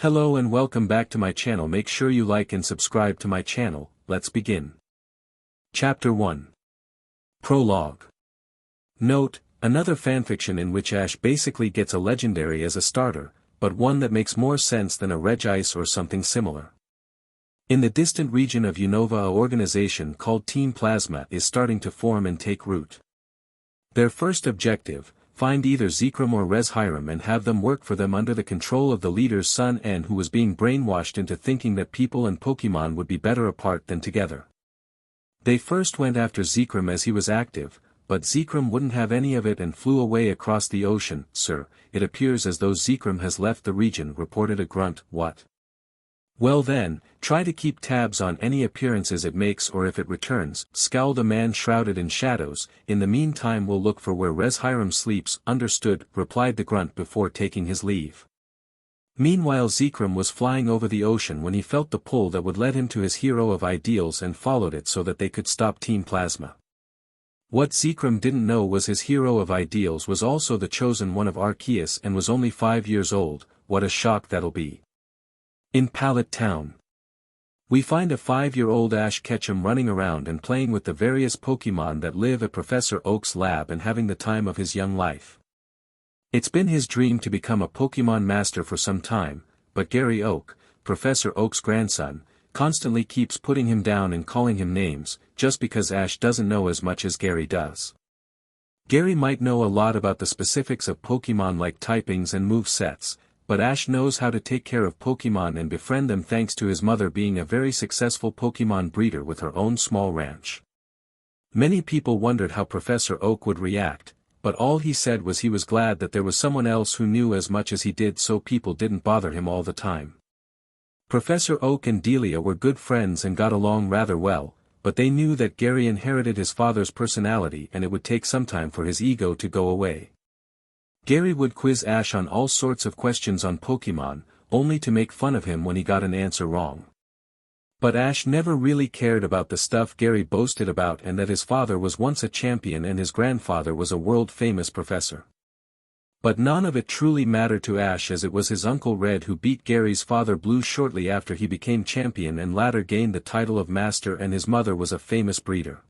Hello and welcome back to my channel. Make sure you like and subscribe to my channel. Let's begin. Chapter 1. Prologue. Note, another fanfiction in which Ash basically gets a legendary as a starter, but one that makes more sense than a Regice or something similar. In the distant region of Unova, a organization called Team Plasma is starting to form and take root. Their first objective: find either Zekrom or Hiram and have them work for them under the control of the leader's son N, who was being brainwashed into thinking that people and Pokemon would be better apart than together. They first went after Zekrom as he was active, but Zekrom wouldn't have any of it and flew away across the ocean. "Sir, it appears as though Zekrom has left the region," reported a grunt. "What? Well then, try to keep tabs on any appearances it makes, or if it returns," scowled a man shrouded in shadows. "In the meantime we'll look for where Hiram sleeps." "Understood," replied the grunt before taking his leave. Meanwhile Zekrom was flying over the ocean when he felt the pull that would lead him to his hero of ideals and followed it so that they could stop Team Plasma. What Zekrom didn't know was his hero of ideals was also the chosen one of Arceus and was only 5 years old. What a shock that'll be. In Pallet Town, we find a 5-year-old Ash Ketchum running around and playing with the various Pokemon that live at Professor Oak's lab and having the time of his young life. It's been his dream to become a Pokemon master for some time, but Gary Oak, Professor Oak's grandson, constantly keeps putting him down and calling him names, just because Ash doesn't know as much as Gary does. Gary might know a lot about the specifics of Pokemon like typings and move sets, but Ash knows how to take care of Pokemon and befriend them thanks to his mother being a very successful Pokemon breeder with her own small ranch. Many people wondered how Professor Oak would react, but all he said was he was glad that there was someone else who knew as much as he did so people didn't bother him all the time. Professor Oak and Delia were good friends and got along rather well, but they knew that Gary inherited his father's personality and it would take some time for his ego to go away. Gary would quiz Ash on all sorts of questions on Pokemon, only to make fun of him when he got an answer wrong. But Ash never really cared about the stuff Gary boasted about, and that his father was once a champion and his grandfather was a world-famous professor. But none of it truly mattered to Ash, as it was his Uncle Red who beat Gary's father Blue shortly after he became champion and later gained the title of master, and his mother was a famous breeder.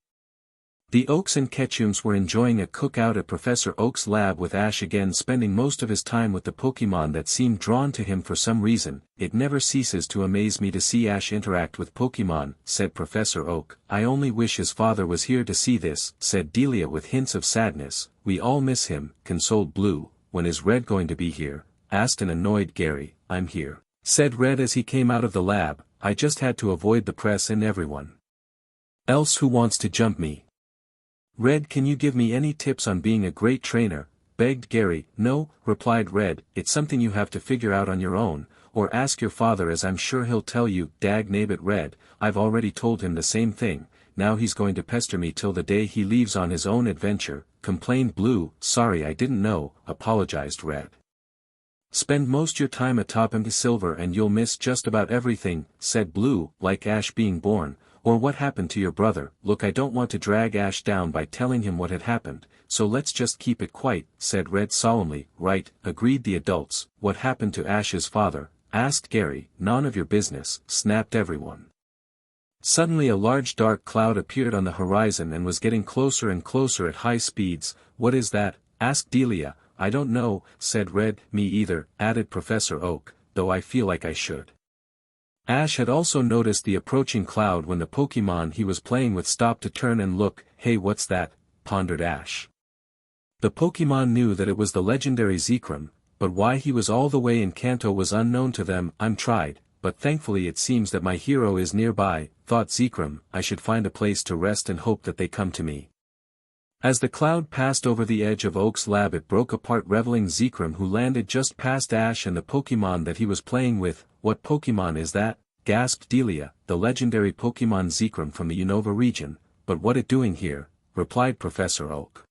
The Oaks and Ketchums were enjoying a cookout at Professor Oak's lab with Ash again spending most of his time with the Pokemon that seemed drawn to him for some reason. "It never ceases to amaze me to see Ash interact with Pokemon," said Professor Oak. "I only wish his father was here to see this," said Delia with hints of sadness. "We all miss him," consoled Blue. "When is Red going to be here?" asked an annoyed Gary. "I'm here," said Red as he came out of the lab. "I just had to avoid the press and everyone else who wants to jump me." "Red, can you give me any tips on being a great trainer?" begged Gary. "No," replied Red, "it's something you have to figure out on your own, or ask your father, as I'm sure he'll tell you." "Dagnabbit, Red, I've already told him the same thing. Now he's going to pester me till the day he leaves on his own adventure," complained Blue. "Sorry, I didn't know," apologized Red. "Spend most your time atop empty silver and you'll miss just about everything," said Blue. "Like Ash being born, or what happened to your brother." "Look, I don't want to drag Ash down by telling him what had happened, so let's just keep it quiet," said Red solemnly. "Right," agreed the adults. "What happened to Ash's father?" asked Gary. "None of your business," snapped everyone. Suddenly a large dark cloud appeared on the horizon and was getting closer and closer at high speeds. "What is that?" asked Delia. "I don't know," said Red. "Me either," added Professor Oak, "though I feel like I should." Ash had also noticed the approaching cloud when the Pokemon he was playing with stopped to turn and look. "Hey, what's that?" pondered Ash. The Pokemon knew that it was the legendary Zekrom, but why he was all the way in Kanto was unknown to them. "I'm tried, but thankfully it seems that my hero is nearby," thought Zekrom. "I should find a place to rest and hope that they come to me." As the cloud passed over the edge of Oak's lab, it broke apart, revealing Zekrom, who landed just past Ash and the Pokemon that he was playing with. "What Pokemon is that?" gasped Delia. "The legendary Pokemon Zekrom from the Unova region. But what it doing here?" replied Professor Oak.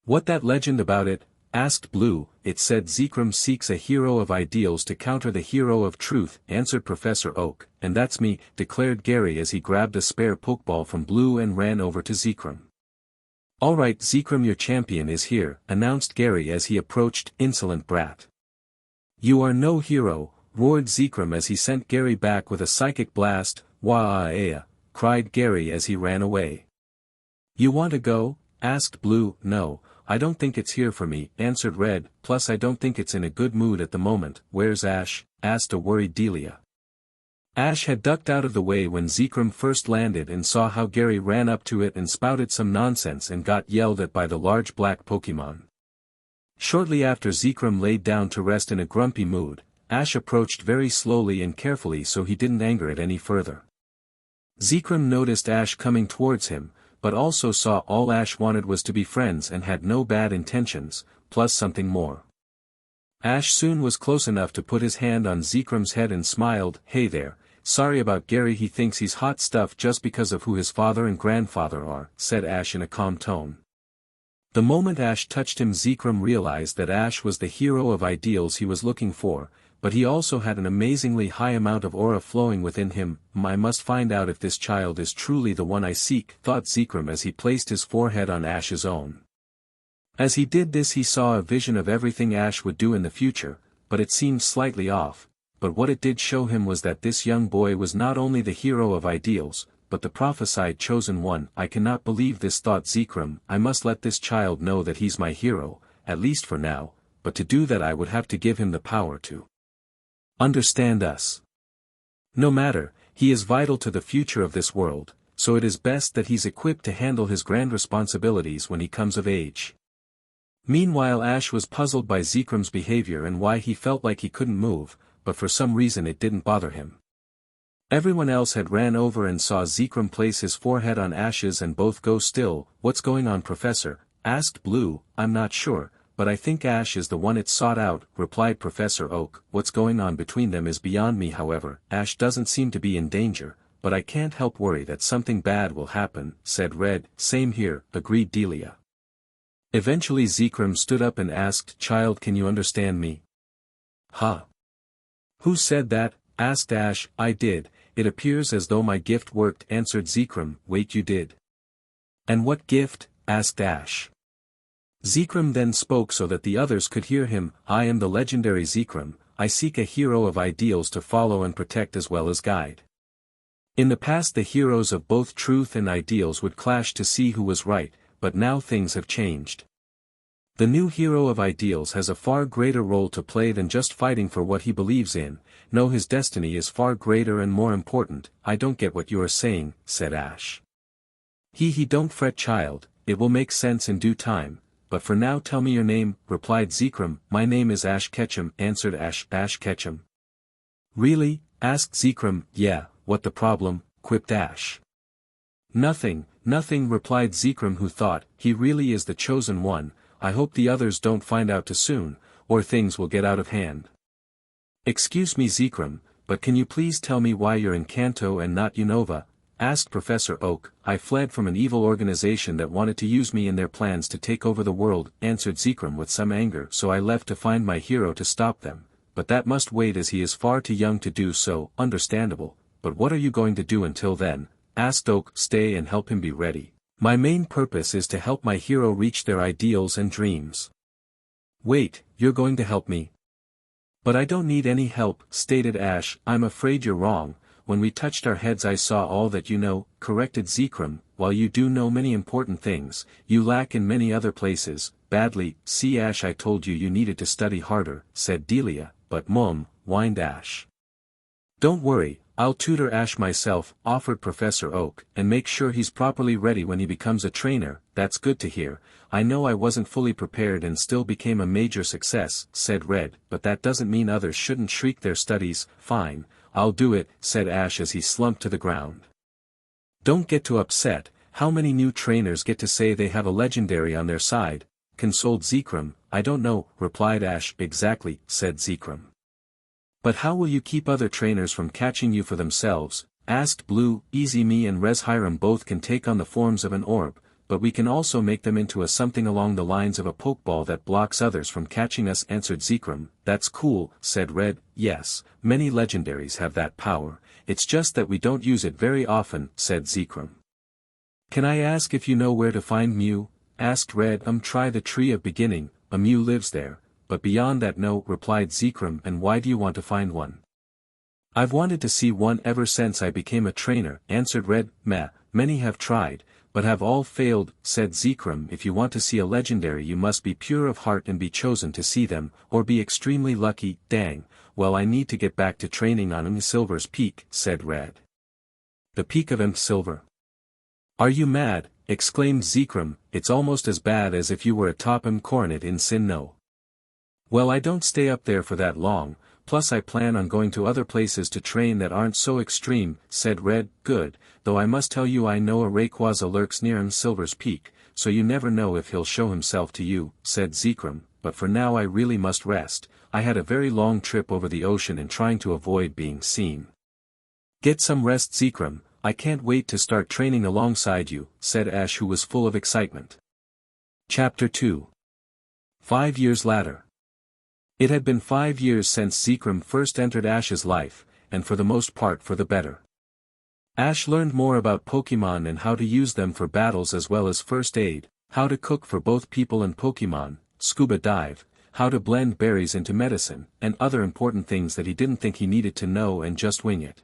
"What that legend about it?" asked Blue. "It said Zekrom seeks a hero of ideals to counter the hero of truth," answered Professor Oak. "And that's me," declared Gary as he grabbed a spare Pokeball from Blue and ran over to Zekrom. "Alright Zekrom, your champion is here," announced Gary as he approached. "Insolent brat. You are no hero," roared Zekrom as he sent Gary back with a psychic blast. Wah-ah-ah, cried Gary as he ran away. You want to go? Asked Blue. No, I don't think it's here for me, answered Red, plus I don't think it's in a good mood at the moment. Where's Ash? Asked a worried Delia. Ash had ducked out of the way when Zekrom first landed and saw how Gary ran up to it and spouted some nonsense and got yelled at by the large black Pokemon. Shortly after Zekrom laid down to rest in a grumpy mood, Ash approached very slowly and carefully so he didn't anger it any further. Zekrom noticed Ash coming towards him, but also saw all Ash wanted was to be friends and had no bad intentions, plus something more. Ash soon was close enough to put his hand on Zekrom's head and smiled. Hey there, sorry about Gary, he thinks he's hot stuff just because of who his father and grandfather are, said Ash in a calm tone. The moment Ash touched him, Zekrom realized that Ash was the hero of ideals he was looking for, but he also had an amazingly high amount of aura flowing within him. I must find out if this child is truly the one I seek, thought Zekrom as he placed his forehead on Ash's own. As he did this he saw a vision of everything Ash would do in the future, but it seemed slightly off, but what it did show him was that this young boy was not only the hero of ideals, but the prophesied chosen one. I cannot believe this, thought Zekrom. I must let this child know that he's my hero, at least for now, but to do that I would have to give him the power to understand us. No matter, he is vital to the future of this world, so it is best that he's equipped to handle his grand responsibilities when he comes of age. Meanwhile Ash was puzzled by Zekrom's behavior and why he felt like he couldn't move, but for some reason it didn't bother him. Everyone else had ran over and saw Zekrom place his forehead on Ash's and both go still. What's going on, Professor? Asked Blue. I'm not sure, but I think Ash is the one it sought out, replied Professor Oak. What's going on between them is beyond me. However, Ash doesn't seem to be in danger, but I can't help worry that something bad will happen, said Red. Same here, agreed Delia. Eventually Zekrom stood up and asked, Child, can you understand me? Huh? Who said that? Asked Ash. I did. It appears as though my gift worked, answered Zekrom. Wait, you did? And what gift? Asked Ash. Zekrom then spoke so that the others could hear him. I am the legendary Zekrom. I seek a hero of ideals to follow and protect as well as guide. In the past the heroes of both truth and ideals would clash to see who was right, but now things have changed. The new hero of ideals has a far greater role to play than just fighting for what he believes in. No, his destiny is far greater and more important. I don't get what you are saying, said Ash. Don't fret, child, it will make sense in due time, but for now tell me your name, replied Zekrom. My name is Ash Ketchum, answered Ash. Ash Ketchum? Really? Asked Zekrom. Yeah, what the problem? Quipped Ash. Nothing, replied Zekrom, who thought, he really is the chosen one. I hope the others don't find out too soon, or things will get out of hand. Excuse me, Zekrom, but can you please tell me why you're in Kanto and not Unova? Asked Professor Oak. I fled from an evil organization that wanted to use me in their plans to take over the world, answered Zekrom with some anger. So I left to find my hero to stop them, but that must wait as he is far too young to do so. Understandable, but what are you going to do until then? Asked Oak. Stay and help him be ready. My main purpose is to help my hero reach their ideals and dreams. Wait, you're going to help me? But I don't need any help, stated Ash. I'm afraid you're wrong. When we touched our heads I saw all that you know, corrected Zekrom. While you do know many important things, you lack in many other places, badly. See, Ash, I told you needed to study harder, said Delia. But Mom, whined Ash. Don't worry, I'll tutor Ash myself, offered Professor Oak, and make sure he's properly ready when he becomes a trainer. That's good to hear. I know I wasn't fully prepared and still became a major success, said Red, but that doesn't mean others shouldn't shirk their studies. Fine, I'll do it, said Ash as he slumped to the ground. Don't get too upset. How many new trainers get to say they have a legendary on their side? Consoled Zekrom. I don't know, replied Ash. Exactly, said Zekrom. But how will you keep other trainers from catching you for themselves? Asked Blue. Easy, me and Res Hiram both can take on the forms of an orb, but we can also make them into a something along the lines of a pokeball that blocks others from catching us, answered Zekrom. That's cool, said Red. Yes, many legendaries have that power, it's just that we don't use it very often, said Zekrom. Can I ask if you know where to find Mew? Asked Red. Try the Tree of Beginning, a Mew lives there. But beyond that no, replied Zekrom. And why do you want to find one? I've wanted to see one ever since I became a trainer, answered Red. Many have tried, but have all failed, said Zekrom. If you want to see a legendary you must be pure of heart and be chosen to see them, or be extremely lucky. Dang, well I need to get back to training on Silver's peak, said Red. The peak of Silver? Are you mad? Exclaimed Zekrom, it's almost as bad as if you were atop coronet in Sinnoh. Well I don't stay up there for that long, plus I plan on going to other places to train that aren't so extreme, said Red. Good, though I must tell you I know a Rayquaza lurks near Silver's peak, so you never know if he'll show himself to you, said Zekrom, but for now I really must rest. I had a very long trip over the ocean and trying to avoid being seen. Get some rest, Zekrom, I can't wait to start training alongside you, said Ash, who was full of excitement. Chapter 2. 5 years later. It had been 5 years since Zekrom first entered Ash's life, and for the most part for the better. Ash learned more about Pokemon and how to use them for battles as well as first aid, how to cook for both people and Pokemon, scuba dive, how to blend berries into medicine, and other important things that he didn't think he needed to know and just wing it.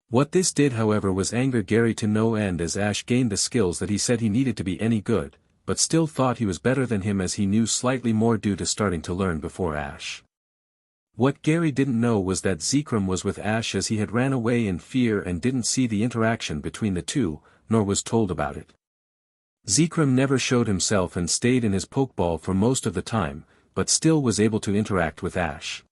What this did however was anger Gary to no end, as Ash gained the skills that he said he needed to be any good, but still thought he was better than him as he knew slightly more due to starting to learn before Ash. What Gary didn't know was that Zekrom was with Ash as he had ran away in fear and didn't see the interaction between the two, nor was told about it. Zekrom never showed himself and stayed in his Pokeball for most of the time, but still was able to interact with Ash.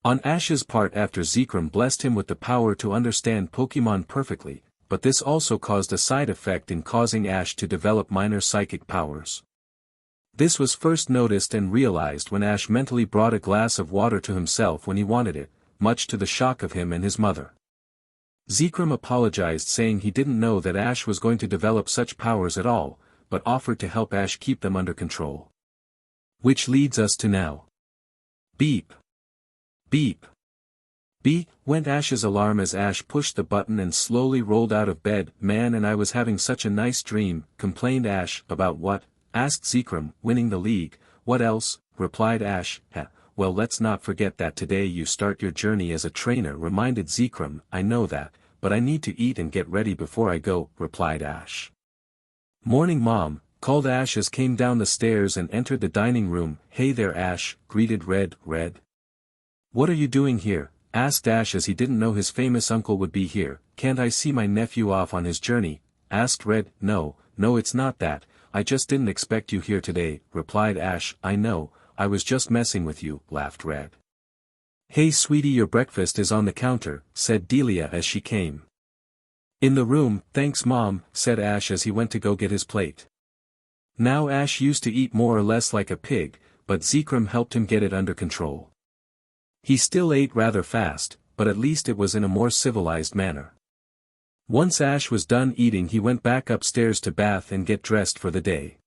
On Ash's part, after Zekrom blessed him with the power to understand Pokemon perfectly, but this also caused a side effect in causing Ash to develop minor psychic powers. This was first noticed and realized when Ash mentally brought a glass of water to himself when he wanted it, much to the shock of him and his mother. Zekrom apologized, saying he didn't know that Ash was going to develop such powers at all, but offered to help Ash keep them under control. Which leads us to now. Beep. Beep. Beep, went Ash's alarm as Ash pushed the button and slowly rolled out of bed. Man, and I was having such a nice dream, complained Ash. About what? Asked Zekrom. Winning the league. What else? Replied Ash. Well, let's not forget that today you start your journey as a trainer, reminded Zekrom. I know that, but I need to eat and get ready before I go, replied Ash. Morning, Mom, called Ash as came down the stairs and entered the dining room. Hey there, Ash, greeted Red. What are you doing here? Asked Ash as he didn't know his famous uncle would be here. Can't I see my nephew off on his journey? Asked Red. No, it's not that, I just didn't expect you here today, replied Ash. I know, I was just messing with you, laughed Red. Hey sweetie, your breakfast is on the counter, said Delia as she came. In the room, thanks Mom, said Ash as he went to go get his plate. Now Ash used to eat more or less like a pig, but Zekrom helped him get it under control. He still ate rather fast, but at least it was in a more civilized manner. Once Ash was done eating, he went back upstairs to bath and get dressed for the day.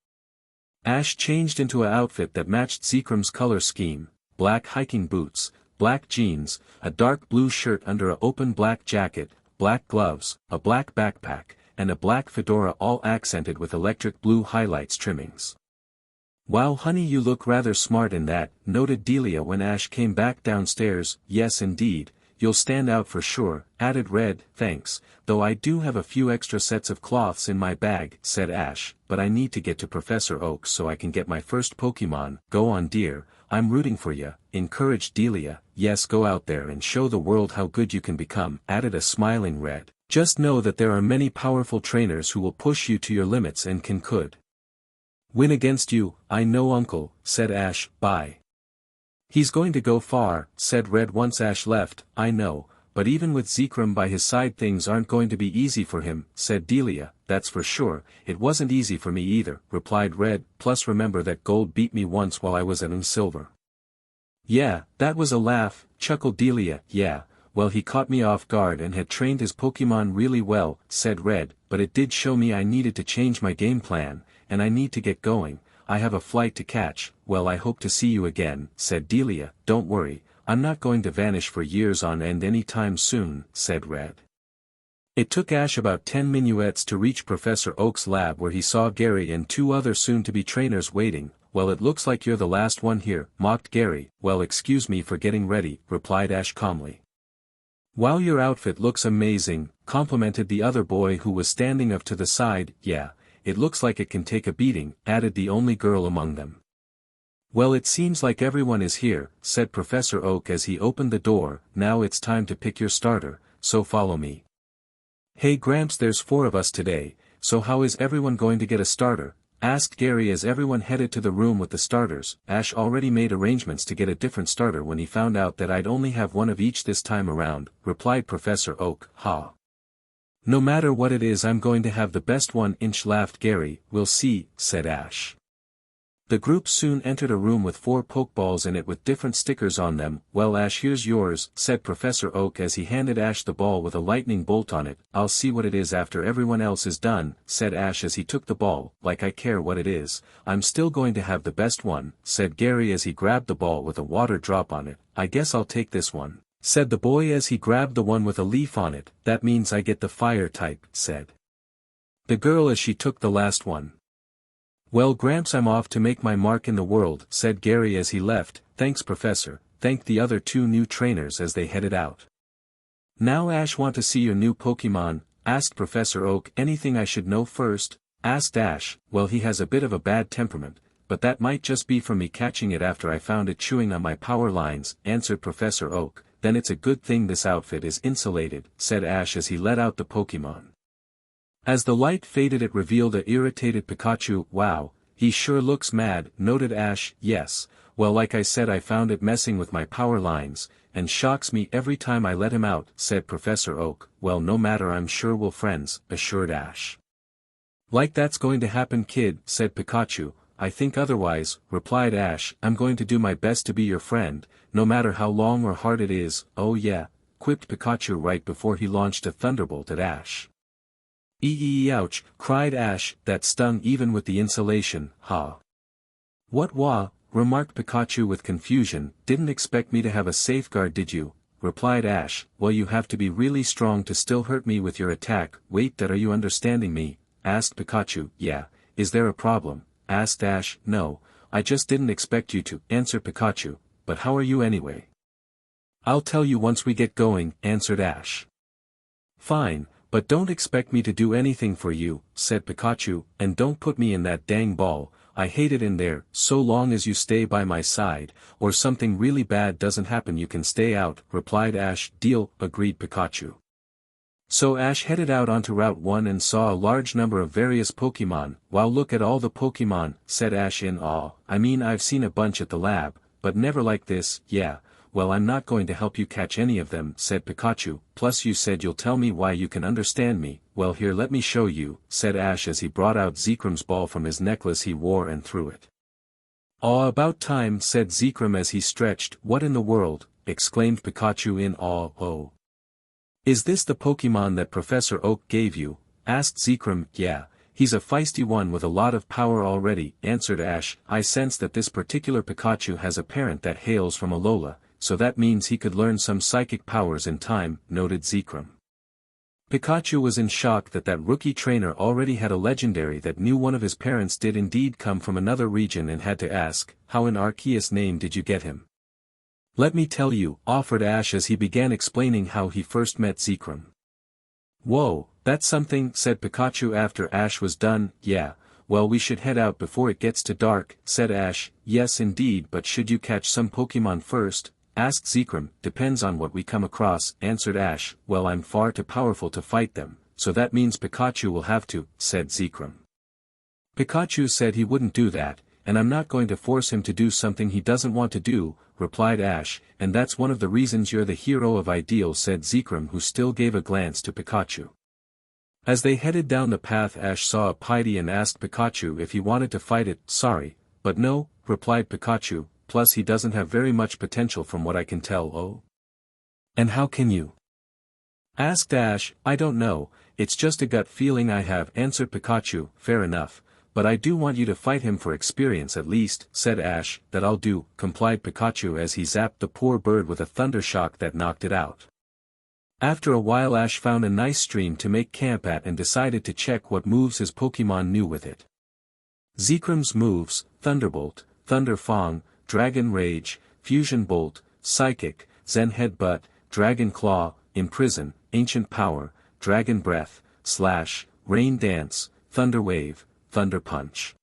Ash changed into an outfit that matched Zekrom's color scheme: black hiking boots, black jeans, a dark blue shirt under an open black jacket, black gloves, a black backpack, and a black fedora, all accented with electric blue highlights trimmings. Wow honey, you look rather smart in that, noted Delia when Ash came back downstairs. Yes indeed, you'll stand out for sure, added Red. Thanks, though I do have a few extra sets of cloths in my bag, said Ash, but I need to get to Professor Oak so I can get my first Pokemon. Go on dear, I'm rooting for ya, encouraged Delia. Yes, go out there and show the world how good you can become, added a smiling Red. Just know that there are many powerful trainers who will push you to your limits and could win against you. I know uncle, said Ash. Bye. He's going to go far, said Red once Ash left. I know, but even with Zekrom by his side things aren't going to be easy for him, said Delia. That's for sure, it wasn't easy for me either, replied Red, plus remember that Gold beat me once while I was at Silver. Yeah, that was a laugh, chuckled Delia. Yeah, well he caught me off guard and had trained his Pokemon really well, said Red, but it did show me I needed to change my game plan, and I need to get going. I have a flight to catch. Well, I hope to see you again, said Delia. Don't worry, I'm not going to vanish for years on end anytime soon, said Red. It took Ash about 10 minuets to reach Professor Oak's lab, where he saw Gary and 2 other soon-to-be trainers waiting. Well, it looks like you're the last one here, mocked Gary. Well, excuse me for getting ready, replied Ash calmly. Wow, your outfit looks amazing, complimented the other boy who was standing off to the side. Yeah, it looks like it can take a beating, added the only girl among them. Well, it seems like everyone is here, said Professor Oak as he opened the door. Now it's time to pick your starter, so follow me. Hey Gramps, there's 4 of us today, so how is everyone going to get a starter? Asked Gary as everyone headed to the room with the starters. Ash already made arrangements to get a different starter when he found out that I'd only have one of each this time around, replied Professor Oak. Ha! No matter what it is, I'm going to have the best one. Laughed Gary. We'll see, said Ash. The group soon entered a room with 4 Pokeballs in it with different stickers on them. Well Ash, here's yours, said Professor Oak as he handed Ash the ball with a lightning bolt on it. I'll see what it is after everyone else is done, said Ash as he took the ball. Like I care what it is, I'm still going to have the best one, said Gary as he grabbed the ball with a water drop on it. I guess I'll take this one, said the boy as he grabbed the one with a leaf on it. That means I get the fire type, said the girl as she took the last one. Well Gramps, I'm off to make my mark in the world, said Gary as he left. Thanks Professor, thanked the other 2 new trainers as they headed out. Now Ash, want to see your new Pokemon? Asked Professor Oak. Anything I should know first? Asked Ash. Well, he has a bit of a bad temperament, but that might just be from me catching it after I found it chewing on my power lines, answered Professor Oak. Then it's a good thing this outfit is insulated, said Ash as he let out the Pokemon. As the light faded, it revealed a irritated Pikachu. Wow, he sure looks mad, noted Ash. Yes, well, like I said, I found it messing with my power lines, and shocks me every time I let him out, said Professor Oak. Well, no matter, I'm sure we'll friends, assured Ash. Like that's going to happen, kid, said Pikachu. I think otherwise, replied Ash. I'm going to do my best to be your friend, no matter how long or hard it is. Oh yeah, quipped Pikachu right before he launched a thunderbolt at Ash. Ouch, cried Ash, that stung even with the insulation. Ha! What wah, remarked Pikachu with confusion. Didn't expect me to have a safeguard, did you? Replied Ash. Well, you have to be really strong to still hurt me with your attack. Wait, that are you understanding me? Asked Pikachu. Yeah, is there a problem? Asked Ash. No, I just didn't expect you to, answered Pikachu. But how are you anyway? I'll tell you once we get going, answered Ash. Fine. But don't expect me to do anything for you, said Pikachu, and don't put me in that dang ball. I hate it in there. So long as you stay by my side, or something really bad doesn't happen, you can stay out, replied Ash. Deal, agreed Pikachu. So Ash headed out onto Route 1 and saw a large number of various Pokemon. Wow, look at all the Pokemon, said Ash in awe. I mean, I've seen a bunch at the lab, but never like this. Yeah. Well, I'm not going to help you catch any of them, said Pikachu, plus you said you'll tell me why you can understand me. Well, here, let me show you, said Ash as he brought out Zekrom's ball from his necklace he wore and threw it. Aw, about time, said Zekrom as he stretched. What in the world? Exclaimed Pikachu in awe. Oh. Is this the Pokemon that Professor Oak gave you? Asked Zekrom. Yeah, he's a feisty one with a lot of power already, answered Ash. I sense that this particular Pikachu has a parent that hails from Alola, so that means he could learn some psychic powers in time, noted Zekrom. Pikachu was in shock that rookie trainer already had a legendary that knew one of his parents did indeed come from another region, and had to ask, how in Arceus name did you get him? Let me tell you, offered Ash as he began explaining how he first met Zekrom. Whoa, that's something, said Pikachu after Ash was done. Yeah, well, we should head out before it gets too dark, said Ash. Yes indeed, but should you catch some Pokemon first? Asked Zekrom. Depends on what we come across, answered Ash. Well, I'm far too powerful to fight them, so that means Pikachu will have to, said Zekrom. Pikachu said he wouldn't do that, and I'm not going to force him to do something he doesn't want to do, replied Ash, and that's one of the reasons you're the hero of Ideal, said Zekrom, who still gave a glance to Pikachu. As they headed down the path, Ash saw a Piety and asked Pikachu if he wanted to fight it. Sorry, but no, replied Pikachu. Plus he doesn't have very much potential from what I can tell. Oh? And how can you? Asked Ash. I don't know, it's just a gut feeling I have, answered Pikachu. Fair enough, but I do want you to fight him for experience at least, said Ash. That I'll do, complied Pikachu as he zapped the poor bird with a thunder shock that knocked it out. After a while Ash found a nice stream to make camp at and decided to check what moves his Pokemon knew with it. Zekrom's moves: Thunderbolt, Thunder Fang, Dragon Rage, Fusion Bolt, Psychic, Zen Headbutt, Dragon Claw, Imprison, Ancient Power, Dragon Breath, Slash, Rain Dance, Thunder Wave, Thunder Punch.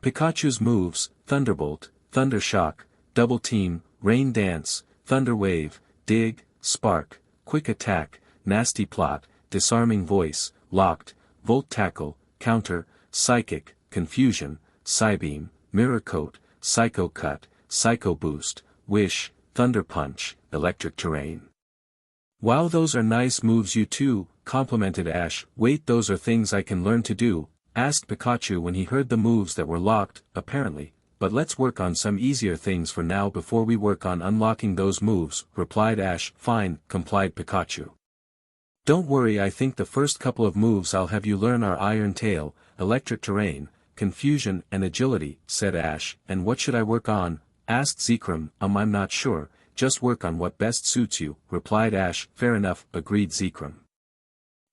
Pikachu's moves: Thunderbolt, Thunder Shock, Double Team, Rain Dance, Thunder Wave, Dig, Spark, Quick Attack, Nasty Plot, Disarming Voice, Locked, Volt Tackle, Counter, Psychic, Confusion, Psybeam, Mirror Coat, Psycho Cut, Psycho Boost, Wish, Thunder Punch, Electric Terrain. Wow, those are nice moves you too, complimented Ash. Wait, those are things I can learn to do, asked Pikachu when he heard the moves that were locked, apparently, but let's work on some easier things for now before we work on unlocking those moves, replied Ash. Fine, complied Pikachu. Don't worry, I think the first couple of moves I'll have you learn are Iron Tail, Electric Terrain, Confusion and Agility, said Ash. And what should I work on? Asked Zekrom. I'm not sure, just work on what best suits you, replied Ash. Fair enough, agreed Zekrom.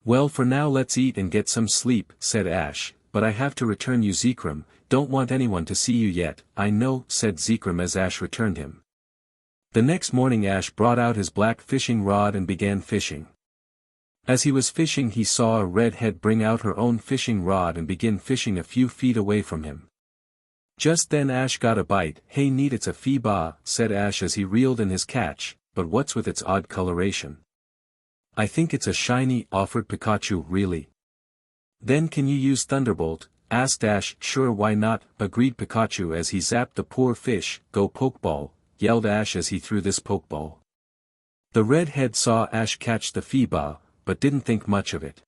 Well, for now let's eat and get some sleep, said Ash, but I have to return you Zekrom, don't want anyone to see you yet. I know, said Zekrom as Ash returned him. The next morning Ash brought out his black fishing rod and began fishing. As he was fishing he saw a redhead bring out her own fishing rod and begin fishing a few feet away from him. Just then Ash got a bite. Hey neat, it's a fee-ba, said Ash as he reeled in his catch, but what's with its odd coloration? I think it's a shiny, offered Pikachu. Really? Then can you use Thunderbolt? Asked Ash. Sure, why not, agreed Pikachu as he zapped the poor fish. Go Pokeball, yelled Ash as he threw this Pokeball. The redhead saw Ash catch the fee-ba, but didn't think much of it.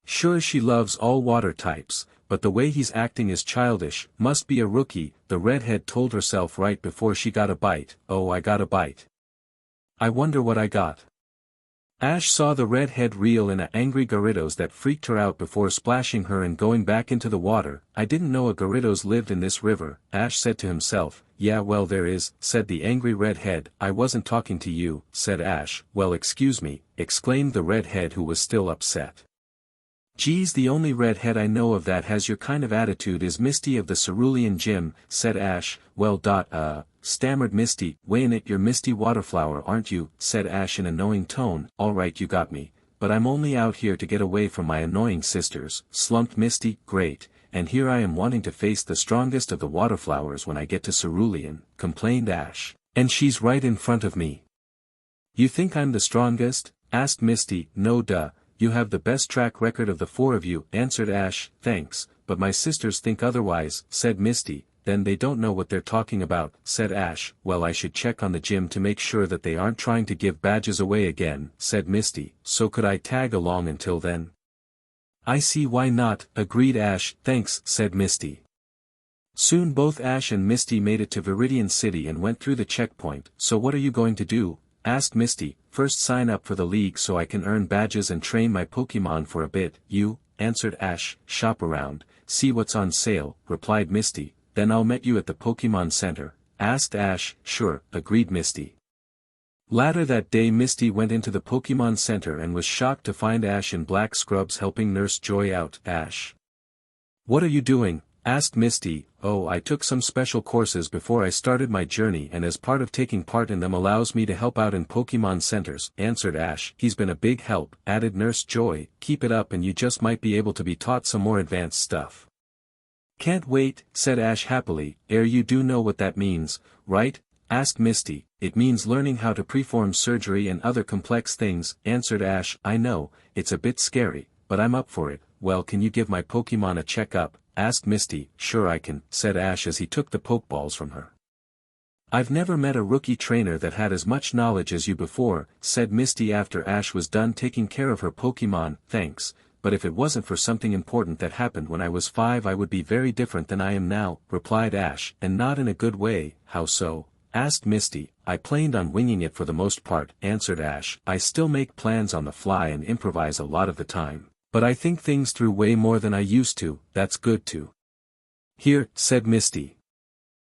Sure, she loves all water types, but the way he's acting is childish. Must be a rookie, the redhead told herself right before she got a bite. Oh, I got a bite. I wonder what I got. Ash saw the redhead reel in a angry Gyarados that freaked her out before splashing her and going back into the water. I didn't know a Gyarados lived in this river, Ash said to himself. Yeah, well there is, said the angry redhead. I wasn't talking to you, said Ash. Well excuse me, exclaimed the redhead who was still upset. Geez, the only redhead I know of that has your kind of attitude is Misty of the Cerulean Gym, said Ash. Well stammered Misty. Weighing it, you're Misty Waterflower aren't you, said Ash in a knowing tone. Alright, you got me, but I'm only out here to get away from my annoying sisters, slumped Misty. Great, and here I am wanting to face the strongest of the Waterflowers when I get to Cerulean, complained Ash. And she's right in front of me. You think I'm the strongest? Asked Misty. No duh. You have the best track record of the four of you, answered Ash. Thanks, but my sisters think otherwise, said Misty. Then they don't know what they're talking about, said Ash. Well, I should check on the gym to make sure that they aren't trying to give badges away again, said Misty. So could I tag along until then? I see why not, agreed Ash. Thanks, said Misty. Soon both Ash and Misty made it to Cerulean City and went through the checkpoint. So what are you going to do? Asked Misty. First sign up for the league so I can earn badges and train my Pokemon for a bit. You, answered Ash. Shop around, see what's on sale, replied Misty. Then I'll meet you at the Pokemon Center, asked Ash. Sure, agreed Misty. Later that day Misty went into the Pokemon Center and was shocked to find Ash in black scrubs helping Nurse Joy out. Ash. What are you doing? Asked Misty. Oh, I took some special courses before I started my journey and as part of taking part in them allows me to help out in Pokemon Centers, answered Ash. He's been a big help, added Nurse Joy. Keep it up and you just might be able to be taught some more advanced stuff. Can't wait, said Ash happily. You do know what that means, right? Asked Misty. It means learning how to perform surgery and other complex things, answered Ash. I know, it's a bit scary, but I'm up for it. Well, can you give my Pokemon a checkup? Asked Misty. Sure I can, said Ash as he took the Pokeballs from her. I've never met a rookie trainer that had as much knowledge as you before, said Misty after Ash was done taking care of her Pokemon. Thanks, but if it wasn't for something important that happened when I was 5 I would be very different than I am now, replied Ash. And not in a good way. How so? Asked Misty. I planned on winging it for the most part, answered Ash. I still make plans on the fly and improvise a lot of the time, but I think things through way more than I used to. That's good to hear, said Misty.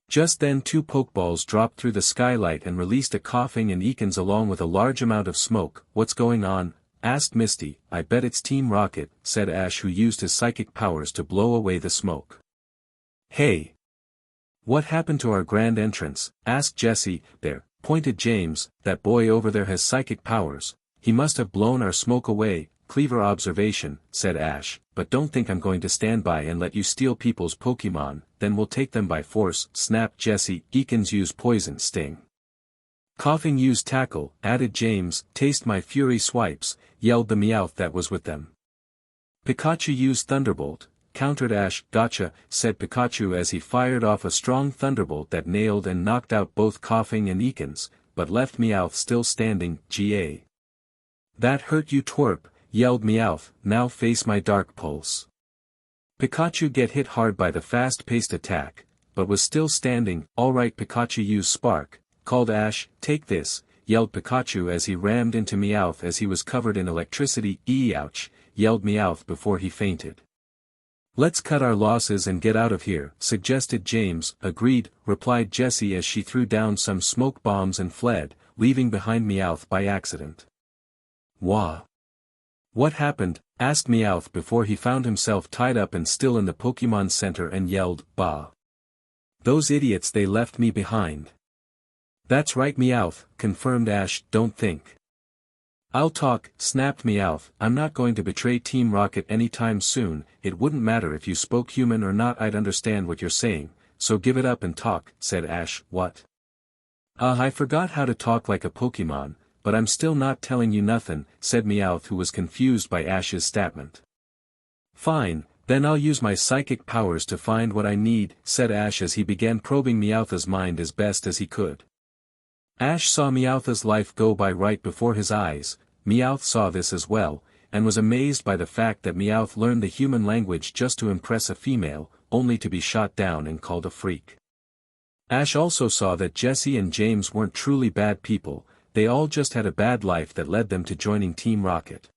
Just then 2 Pokeballs dropped through the skylight and released a coughing and Ekans along with a large amount of smoke. What's going on? Asked Misty. I bet it's Team Rocket, said Ash who used his psychic powers to blow away the smoke. Hey! What happened to our grand entrance? Asked Jessie. There, pointed James, that boy over there has psychic powers. he must have blown our smoke away. Clever observation, said Ash, but don't think I'm going to stand by and let you steal people's Pokemon, then we'll take them by force, snapped Jessie. Ekans use poison sting. Coughing use tackle, added James. Taste my fury swipes, yelled the Meowth that was with them. Pikachu use thunderbolt, countered Ash. Gotcha, said Pikachu as he fired off a strong thunderbolt that nailed and knocked out both Coughing and Ekans, but left Meowth still standing. Ga. That hurt you twerp, yelled Meowth, now face my dark pulse. Pikachu get hit hard by the fast-paced attack, but was still standing. Alright, Pikachu use spark, called Ash. Take this, yelled Pikachu as he rammed into Meowth as he was covered in electricity. Ouch, yelled Meowth before he fainted. Let's cut our losses and get out of here, suggested James. Agreed, replied Jessie as she threw down some smoke bombs and fled, leaving behind Meowth by accident. Wah! What happened? Asked Meowth before he found himself tied up and still in the Pokemon Center and yelled, Bah! Those idiots, they left me behind. That's right, Meowth, confirmed Ash. Don't think I'll talk, snapped Meowth. I'm not going to betray Team Rocket anytime soon. It wouldn't matter if you spoke human or not, I'd understand what you're saying, so give it up and talk, said Ash. What? I forgot how to talk like a Pokemon, but I'm still not telling you nothing, said Meowth, who was confused by Ash's statement. Fine, then I'll use my psychic powers to find what I need, said Ash as he began probing Meowth's mind as best as he could. Ash saw Meowth's life go by right before his eyes. Meowth saw this as well, and was amazed by the fact that Meowth learned the human language just to impress a female, only to be shot down and called a freak. Ash also saw that Jessie and James weren't truly bad people, they all just had a bad life that led them to joining Team Rocket.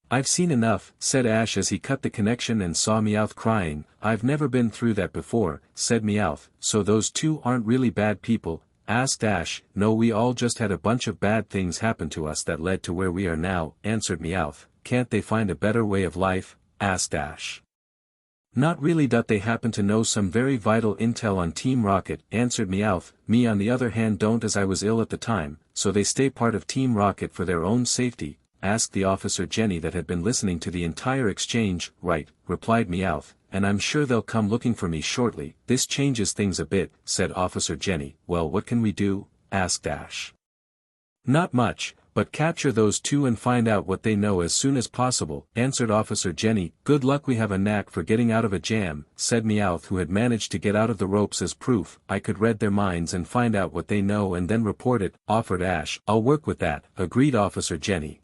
I've seen enough, said Ash as he cut the connection and saw Meowth crying. I've never been through that before, said Meowth. So those two aren't really bad people? Asked Ash. No, we all just had a bunch of bad things happen to us that led to where we are now, answered Meowth. Can't they find a better way of life? Asked Ash. Not really. They happen to know some very vital intel on Team Rocket, answered Meowth. Me on the other hand don't, as I was ill at the time, so they stay part of Team Rocket for their own safety, asked the officer Jenny that had been listening to the entire exchange. Right, replied Meowth, and I'm sure they'll come looking for me shortly. This changes things a bit, said Officer Jenny. Well, what can we do? Asked Ash. Not much, but capture those two and find out what they know as soon as possible, answered Officer Jenny. Good luck. We have a knack for getting out of a jam, said Meowth, who had managed to get out of the ropes as proof. I could read their minds and find out what they know and then report it, offered Ash. I'll work with that, agreed Officer Jenny.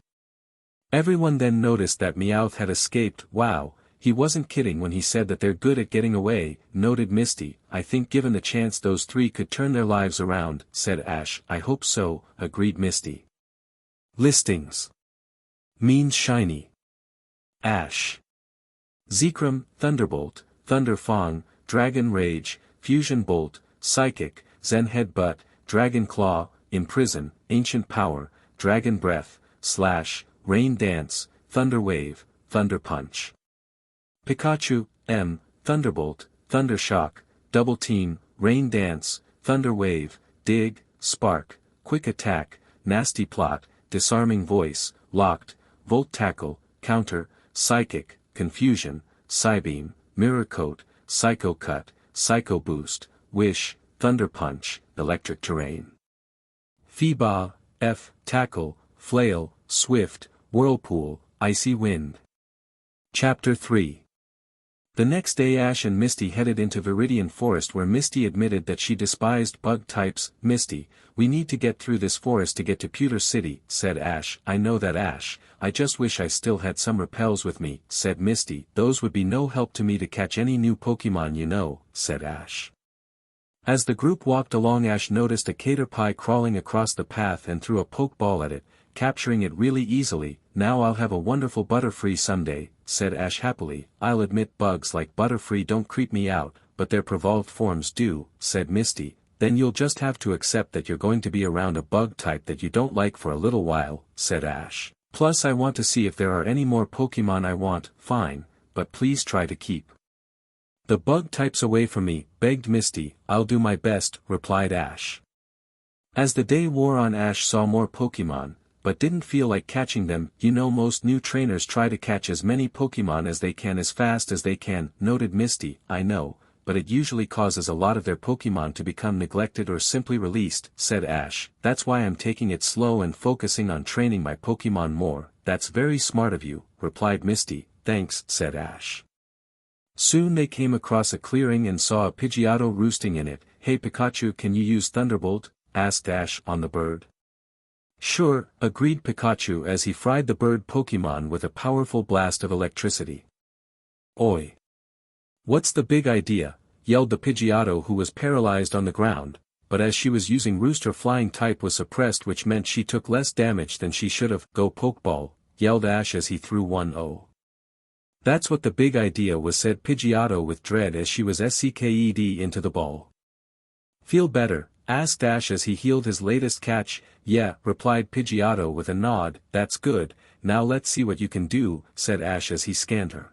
Everyone then noticed that Meowth had escaped. Wow, he wasn't kidding when he said that they're good at getting away, noted Misty. I think given the chance those three could turn their lives around, said Ash. I hope so, agreed Misty. Listings. Means shiny. Ash. Zekrom, Thunderbolt, Thunder Fang, Dragon Rage, Fusion Bolt, Psychic, Zen Headbutt, Dragon Claw, Imprison, Ancient Power, Dragon Breath, Slash, Rain Dance, Thunder Wave, Thunder Punch. Pikachu, M, Thunderbolt, Thunder Shock, Double Team, Rain Dance, Thunder Wave, Dig, Spark, Quick Attack, Nasty Plot, Disarming Voice, Locked, Volt Tackle, Counter, Psychic, Confusion, Psybeam, Mirror Coat, Psycho Cut, Psycho Boost, Wish, Thunder Punch, Electric Terrain. Feeba, F, Tackle, Flail, Swift, Whirlpool, Icy Wind. Chapter 3. The next day Ash and Misty headed into Viridian Forest, where Misty admitted that she despised bug types. Misty, we need to get through this forest to get to Pewter City, said Ash. I know that, Ash, I just wish I still had some repels with me, said Misty. Those would be no help to me to catch any new Pokemon, you know, said Ash. As the group walked along, Ash noticed a caterpie crawling across the path and threw a pokeball at it, capturing it really easily. Now I'll have a wonderful Butterfree someday, said Ash happily. I'll admit bugs like Butterfree don't creep me out, but their evolved forms do, said Misty. Then you'll just have to accept that you're going to be around a bug type that you don't like for a little while, said Ash. Plus I want to see if there are any more Pokemon I want. Fine, but please try to keep the bug types away from me, begged Misty. I'll do my best, replied Ash. As the day wore on, Ash saw more Pokemon, but didn't feel like catching them. You know, most new trainers try to catch as many Pokemon as they can as fast as they can, noted Misty. I know, but it usually causes a lot of their Pokemon to become neglected or simply released, said Ash. That's why I'm taking it slow and focusing on training my Pokemon more. That's very smart of you, replied Misty. Thanks, said Ash. Soon they came across a clearing and saw a Pidgeotto roosting in it. Hey Pikachu, can you use Thunderbolt? Asked Ash on the bird. Sure, agreed Pikachu as he fried the bird Pokemon with a powerful blast of electricity. Oi! What's the big idea? Yelled the Pidgeotto, who was paralyzed on the ground, but as she was using Roost her flying type was suppressed, which meant she took less damage than she should have. Go Pokeball, yelled Ash as he threw 1-0. That's what the big idea was, said Pidgeotto with dread as she was sked into the ball. Feel better? Asked Ash as he healed his latest catch. Yeah, replied Pidgeotto with a nod. That's good, now let's see what you can do, said Ash as he scanned her.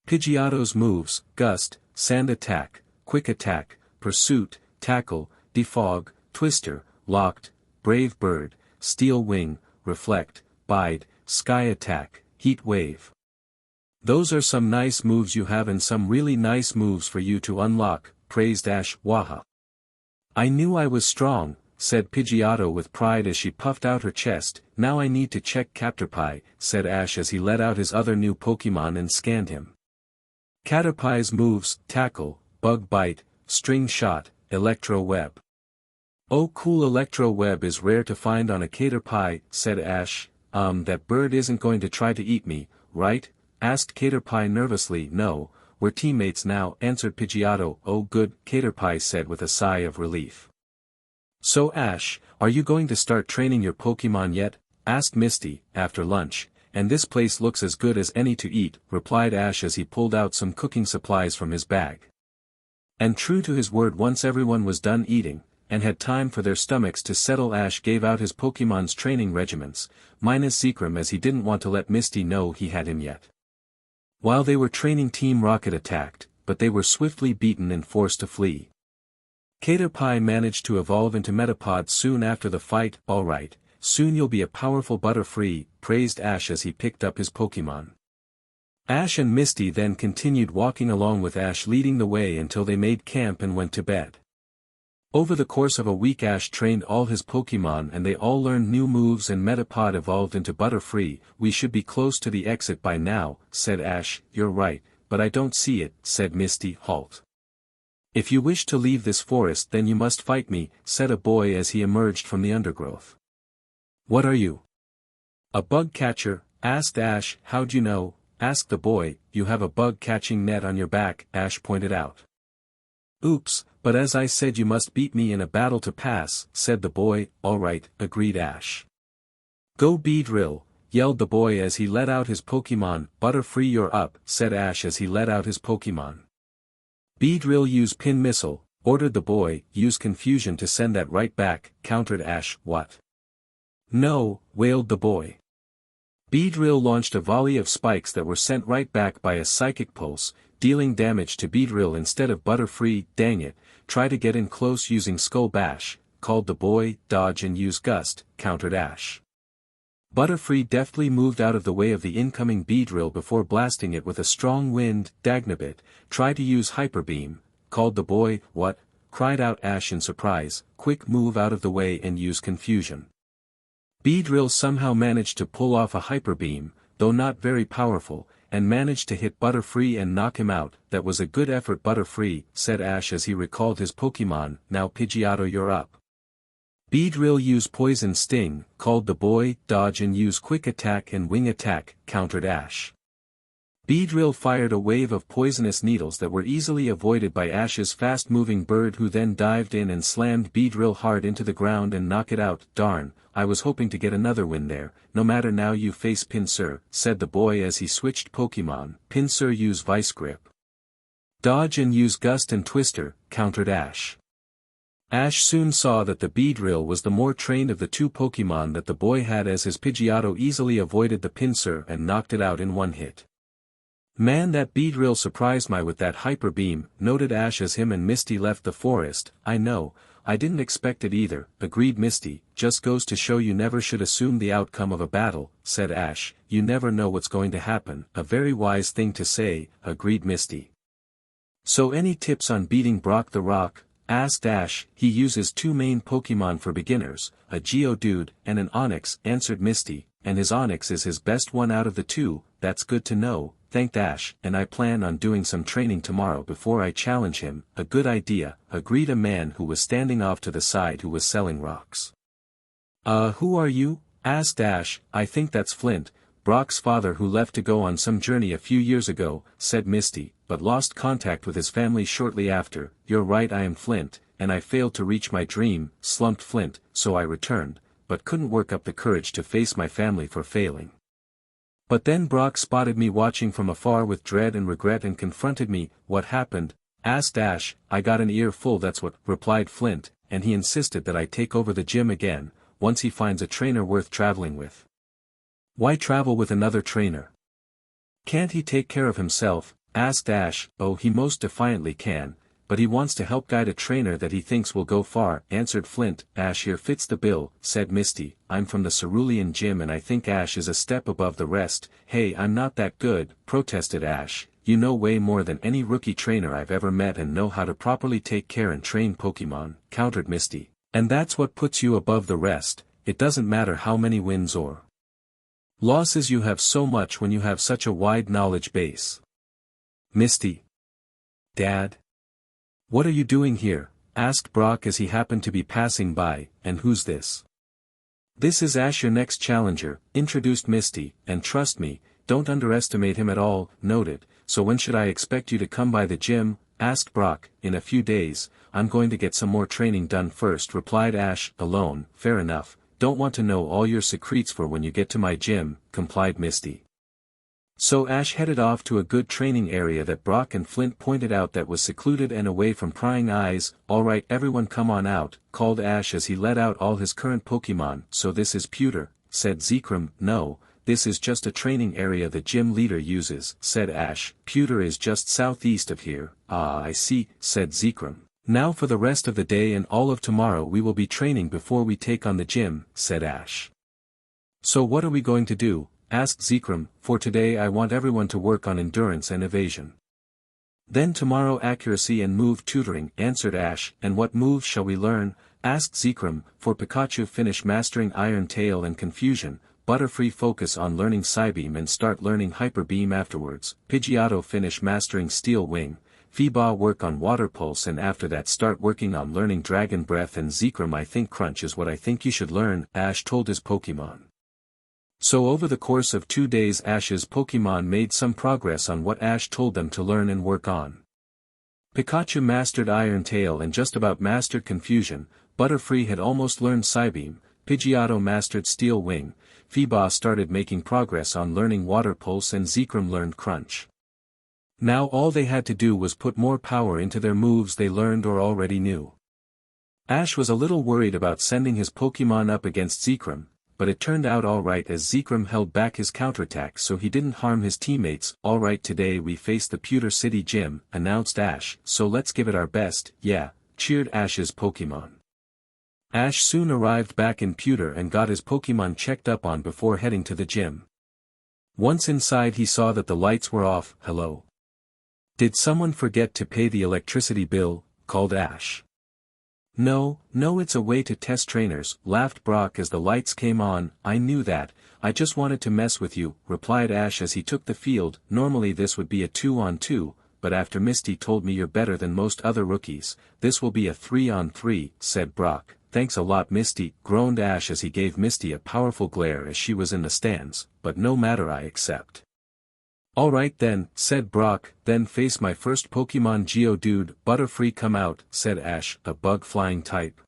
Pidgeotto's moves: Gust, Sand Attack, Quick Attack, Pursuit, Tackle, Defog, Twister, Locked, Brave Bird, Steel Wing, Reflect, Bide, Sky Attack, Heat Wave. Those are some nice moves you have, and some really nice moves for you to unlock, praised Ash. Waha. I knew I was strong, said Pidgeotto with pride as she puffed out her chest. Now I need to check Caterpie, said Ash as he let out his other new Pokemon and scanned him. Caterpie's moves: Tackle, Bug Bite, String Shot, Electro Web. Oh cool, Electro Web is rare to find on a Caterpie, said Ash. That bird isn't going to try to eat me, right? Asked Caterpie nervously. No, we're teammates now, answered Pidgeotto. Oh good, Caterpie said with a sigh of relief. So Ash, are you going to start training your Pokemon yet? Asked Misty. After lunch, and this place looks as good as any to eat, replied Ash as he pulled out some cooking supplies from his bag. And true to his word, once everyone was done eating, and had time for their stomachs to settle, Ash gave out his Pokemon's training regiments, minus Zekrom, as he didn't want to let Misty know he had him yet. While they were training, Team Rocket attacked, but they were swiftly beaten and forced to flee. Caterpie managed to evolve into Metapod soon after the fight. Alright, soon you'll be a powerful Butterfree, praised Ash as he picked up his Pokemon. Ash and Misty then continued walking along with Ash leading the way until they made camp and went to bed. Over the course of a week, Ash trained all his Pokemon and they all learned new moves and Metapod evolved into Butterfree. We should be close to the exit by now, said Ash. You're right, but I don't see it, said Misty. Halt. If you wish to leave this forest, then you must fight me, said a boy as he emerged from the undergrowth. What are you? A bug catcher? Asked Ash. How'd you know? Asked the boy. You have a bug catching net on your back, Ash pointed out. Oops, but as I said, you must beat me in a battle to pass, said the boy. Alright, agreed Ash. Go Beedrill, yelled the boy as he let out his Pokemon. Butterfree, you're up, said Ash as he let out his Pokemon. Beedrill, use Pin Missile, ordered the boy. Use Confusion to send that right back, countered Ash. What? No, wailed the boy. Beedrill launched a volley of spikes that were sent right back by a Psychic Pulse, dealing damage to Beedrill instead of Butterfree. Dang it, try to get in close using Skull Bash, called the boy. Dodge and use Gust, countered Ash. Butterfree deftly moved out of the way of the incoming Beedrill before blasting it with a strong wind. Dagnabit, try to use Hyper Beam, called the boy. What? Cried out Ash in surprise. Quick, move out of the way and use Confusion. Beedrill somehow managed to pull off a Hyper Beam, though not very powerful, and managed to hit Butterfree and knock him out. That was a good effort, Butterfree, said Ash as he recalled his Pokemon. Now Pidgeotto, you're up. Beedrill, use Poison Sting, called the boy. Dodge and use Quick Attack and Wing Attack, countered Ash. Beedrill fired a wave of poisonous needles that were easily avoided by Ash's fast-moving bird, who then dived in and slammed Beedrill hard into the ground and knocked it out. Darn, I was hoping to get another win there. No matter, now you face Pinsir, said the boy as he switched Pokemon. Pinsir, use Vice Grip. Dodge and use Gust and Twister, countered Ash. Ash soon saw that the Beedrill was the more trained of the two Pokemon that the boy had, as his Pidgeotto easily avoided the Pinsir and knocked it out in one hit. Man, that Beedrill surprised me with that Hyper Beam, noted Ash as him and Misty left the forest. I know, I didn't expect it either, agreed Misty. Just goes to show you never should assume the outcome of a battle, said Ash. You never know what's going to happen. A very wise thing to say, agreed Misty. So any tips on beating Brock the Rock? Asked Ash. He uses two main Pokemon for beginners, a Geodude and an Onix, answered Misty, and his Onix is his best one out of the two. That's good to know, thanked Ash, and I plan on doing some training tomorrow before I challenge him. A good idea, agreed a man who was standing off to the side who was selling rocks. Who are you? Asked Ash. I think that's Flint, Brock's father who left to go on some journey a few years ago, said Misty, but lost contact with his family shortly after. You're right, I am Flint, and I failed to reach my dream, slumped Flint, so I returned, but couldn't work up the courage to face my family for failing. But then Brock spotted me watching from afar with dread and regret and confronted me. What happened? Asked Ash. I got an earful, that's what, replied Flint, and he insisted that I take over the gym again, once he finds a trainer worth traveling with. Why travel with another trainer? Can't he take care of himself? Asked Ash. Oh, he most defiantly can, but he wants to help guide a trainer that he thinks will go far, answered Flint. Ash here fits the bill, said Misty. I'm from the Cerulean Gym and I think Ash is a step above the rest. Hey, I'm not that good, protested Ash. You know way more than any rookie trainer I've ever met and know how to properly take care and train Pokemon, countered Misty. And that's what puts you above the rest. It doesn't matter how many wins or losses you have, so much when you have such a wide knowledge base. Misty. Dad? What are you doing here? Asked Brock as he happened to be passing by. And who's this? This is Ash, your next challenger, introduced Misty, and trust me, don't underestimate him at all, noted. So when should I expect you to come by the gym? Asked Brock. In a few days. I'm going to get some more training done first, replied Ash. Alone? Fair enough. Don't want to know all your secrets for when you get to my gym, complied Misty. So Ash headed off to a good training area that Brock and Flint pointed out that was secluded and away from prying eyes. Alright everyone, come on out, called Ash as he let out all his current Pokemon. So this is Pewter, said Zekrom. No, this is just a training area the gym leader uses, said Ash. Pewter is just southeast of here. Ah, I see, said Zekrom. Now for the rest of the day and all of tomorrow we will be training before we take on the gym, said Ash. So what are we going to do? Asked Zekrom. For today I want everyone to work on endurance and evasion. Then tomorrow accuracy and move tutoring, answered Ash. And what moves shall we learn? Asked Zekrom. For Pikachu, finish mastering Iron Tail and Confusion. Butterfree, focus on learning Psybeam and start learning Hyper Beam afterwards. Pidgeotto, finish mastering Steel Wing. Feebas, work on Water Pulse and after that start working on learning Dragon Breath. And Zekrom, I think Crunch is what I think you should learn, Ash told his Pokemon. So over the course of 2 days Ash's Pokemon made some progress on what Ash told them to learn and work on. Pikachu mastered Iron Tail and just about mastered Confusion, Butterfree had almost learned Psybeam, Pidgeotto mastered Steel Wing, Feebas started making progress on learning Water Pulse and Zekrom learned Crunch. Now all they had to do was put more power into their moves they learned or already knew. Ash was a little worried about sending his Pokemon up against Zekrom, but it turned out alright as Zekrom held back his counterattack so he didn't harm his teammates. Alright, today we face the Pewter City gym, announced Ash, so let's give it our best. Yeah, cheered Ash's Pokemon. Ash soon arrived back in Pewter and got his Pokemon checked up on before heading to the gym. Once inside he saw that the lights were off. Hello. Did someone forget to pay the electricity bill? Called Ash. No, it's a way to test trainers, laughed Brock as the lights came on. I knew that, I just wanted to mess with you, replied Ash as he took the field. Normally this would be a 2-on-2, but after Misty told me you're better than most other rookies, this will be a 3-on-3, said Brock. Thanks a lot Misty, groaned Ash as he gave Misty a powerful glare as she was in the stands, but no matter, I accept. Alright then, said Brock, then face my first Pokemon, Geodude. Butterfree, come out, said Ash, a bug-flying type.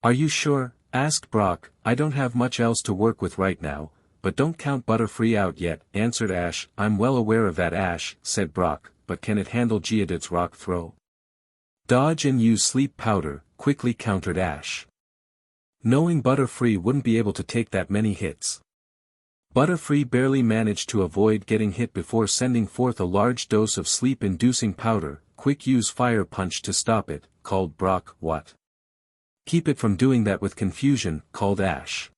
Are you sure? Asked Brock. I don't have much else to work with right now, but don't count Butterfree out yet, answered Ash. I'm well aware of that Ash, said Brock, but can it handle Geodude's rock throw? Dodge and use Sleep Powder, quickly countered Ash. Knowing Butterfree wouldn't be able to take that many hits. Butterfree barely managed to avoid getting hit before sending forth a large dose of sleep-inducing powder. Quick, use Fire Punch to stop it, called Brock. What? Keep it from doing that with confusion, called Ash.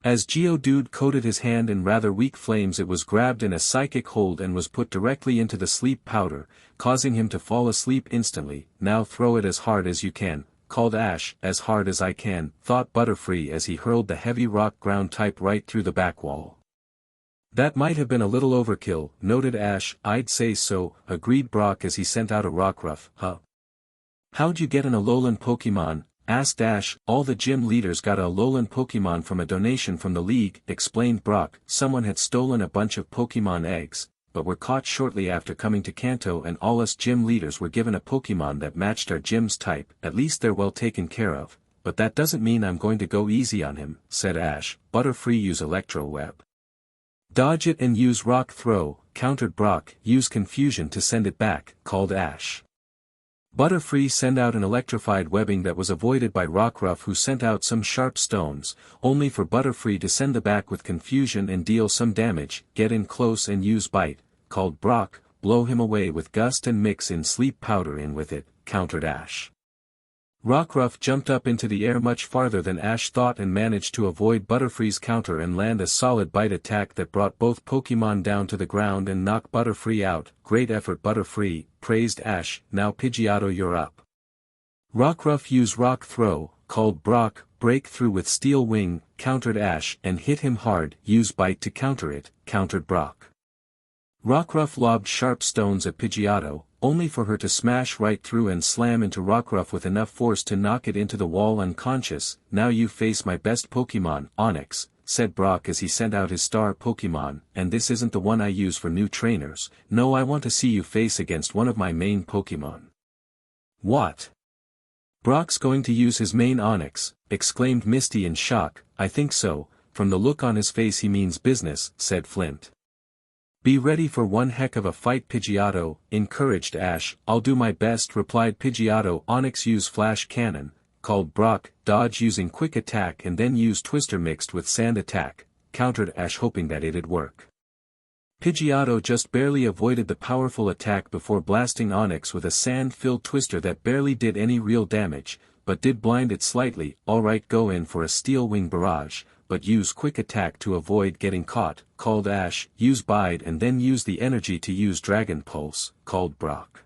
As Geodude coated his hand in rather weak flames, it was grabbed in a psychic hold and was put directly into the sleep powder, causing him to fall asleep instantly. Now throw it as hard as you can, called Ash. As hard as I can, thought Butterfree as he hurled the heavy rock ground type right through the back wall. That might have been a little overkill, noted Ash. I'd say so, agreed Brock as he sent out a Rockruff. Huh? How'd you get an Alolan Pokemon? Asked Ash. All the gym leaders got a Alolan Pokemon from a donation from the league, explained Brock. Someone had stolen a bunch of Pokemon eggs, but were caught shortly after coming to Kanto, and all us gym leaders were given a Pokemon that matched our gym's type. At least they're well taken care of, but that doesn't mean I'm going to go easy on him, said Ash. Butterfree use Electro Web. Dodge it and use Rock Throw, countered Brock. Use Confusion to send it back, called Ash. Butterfree sent out an electrified webbing that was avoided by Rockruff, who sent out some sharp stones, only for Butterfree to send the back with Confusion and deal some damage. Get in close and use Bite, called Brock. Blow him away with Gust and mix in Sleep Powder in with it, countered Ash. Rockruff jumped up into the air much farther than Ash thought and managed to avoid Butterfree's counter and land a solid bite attack that brought both Pokemon down to the ground and knocked Butterfree out. Great effort Butterfree, praised Ash. Now Pidgeotto, you're up. Rockruff use Rock Throw, called Brock. Break through with Steel Wing, countered Ash, and hit him hard. Use Bite to counter it, countered Brock. Rockruff lobbed sharp stones at Pidgeotto, only for her to smash right through and slam into Rockruff with enough force to knock it into the wall unconscious. Now you face my best Pokemon, Onix, said Brock as he sent out his star Pokemon, and this isn't the one I use for new trainers. No, I want to see you face against one of my main Pokemon. What? Brock's going to use his main Onix, exclaimed Misty in shock. I think so, from the look on his face he means business, said Flint. Be ready for one heck of a fight Pidgeotto, encouraged Ash. I'll do my best, replied Pidgeotto. Onix use Flash Cannon, called Brock. Dodge using Quick Attack and then use Twister mixed with Sand Attack, countered Ash, hoping that it'd work. Pidgeotto just barely avoided the powerful attack before blasting Onix with a sand-filled twister that barely did any real damage, but did blind it slightly. Alright, go in for a Steel Wing Barrage, but use Quick Attack to avoid getting caught, called Ash. Use Bide and then use the energy to use Dragon Pulse, called Brock.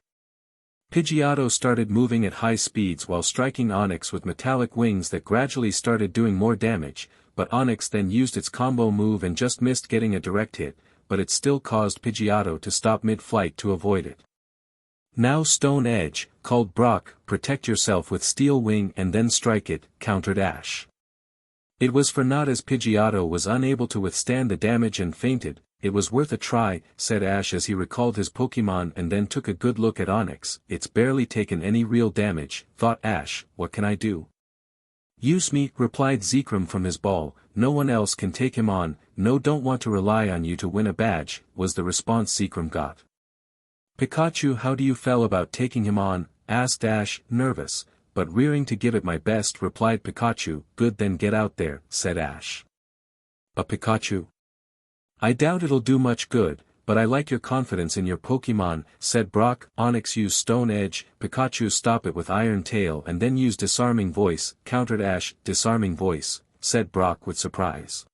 Pidgeotto started moving at high speeds while striking Onix with metallic wings that gradually started doing more damage, but Onix then used its combo move and just missed getting a direct hit, but it still caused Pidgeotto to stop mid-flight to avoid it. Now Stone Edge, called Brock. Protect yourself with Steel Wing and then strike it, countered Ash. It was for naught as Pidgeotto was unable to withstand the damage and fainted. It was worth a try, said Ash as he recalled his Pokemon and then took a good look at Onix. It's barely taken any real damage, thought Ash. What can I do? Use me, replied Zekrom from his ball. No one else can take him on. No, don't want to rely on you to win a badge, was the response Zekrom got. Pikachu, how do you feel about taking him on? Asked Ash, nervous, but rearing to give it my best, replied Pikachu. Good, then get out there, said Ash. A Pikachu? I doubt it'll do much good, but I like your confidence in your Pokemon, said Brock. Onix use Stone Edge, Pikachu stop it with Iron Tail and then use Disarming Voice, countered Ash. Disarming Voice, said Brock with surprise.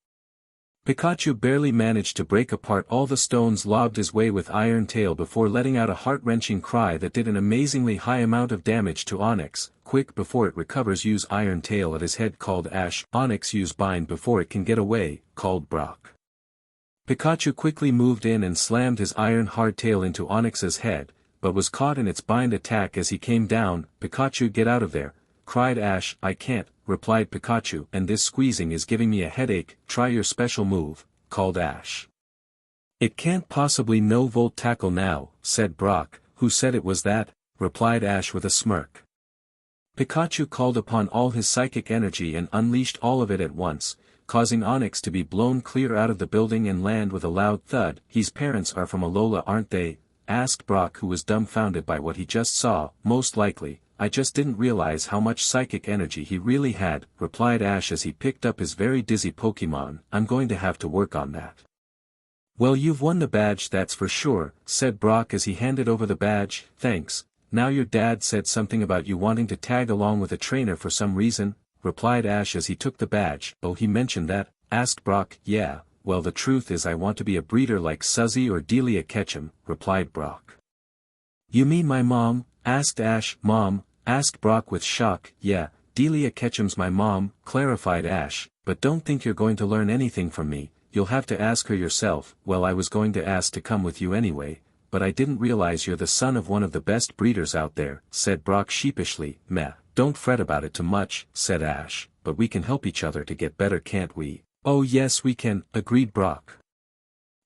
Pikachu barely managed to break apart all the stones lobbed his way with Iron Tail before letting out a heart-wrenching cry that did an amazingly high amount of damage to Onix. Quick, before it recovers, use Iron Tail at his head, called Ash. Onix use Bind before it can get away, called Brock. Pikachu quickly moved in and slammed his iron hardtail into Onix's head, but was caught in its bind attack as he came down. Pikachu, get out of there, cried Ash. I can't, replied Pikachu, and this squeezing is giving me a headache. Try your special move, called Ash. It can't possibly no Volt Tackle now, said Brock. Who said it was that? Replied Ash with a smirk. Pikachu called upon all his psychic energy and unleashed all of it at once, causing Onix to be blown clear out of the building and land with a loud thud. His parents are from Alola, aren't they? Asked Brock, who was dumbfounded by what he just saw. Most likely. I just didn't realize how much psychic energy he really had, replied Ash as he picked up his very dizzy Pokemon. I'm going to have to work on that. Well, you've won the badge, that's for sure, said Brock as he handed over the badge. Thanks. now your dad said something about you wanting to tag along with a trainer for some reason, replied Ash as he took the badge. Oh, he mentioned that, asked Brock. Yeah, well, the truth is I want to be a breeder like Suzy or Delia Ketchum, replied Brock. You mean my mom? Asked Ash. Mom? Asked Brock with shock. Yeah, Delia Ketchum's my mom, clarified Ash, but don't think you're going to learn anything from me, you'll have to ask her yourself. Well, I was going to ask to come with you anyway, but I didn't realize you're the son of one of the best breeders out there, said Brock sheepishly. Meh, don't fret about it too much, said Ash, but we can help each other to get better, can't we? Oh yes we can, agreed Brock.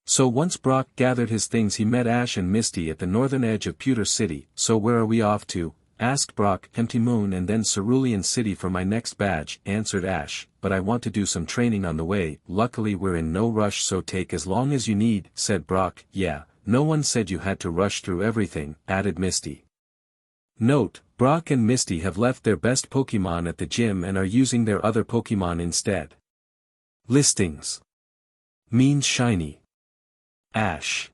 So once Brock gathered his things he met Ash and Misty at the northern edge of Pewter City. So where are we off to? Asked Brock. Empty Moon and then Cerulean City for my next badge, answered Ash, but I want to do some training on the way. Luckily we're in no rush, so take as long as you need, said Brock. Yeah, no one said you had to rush through everything, added Misty. Note, Brock and Misty have left their best Pokemon at the gym and are using their other Pokemon instead. Listings. Mean Shiny. Ash.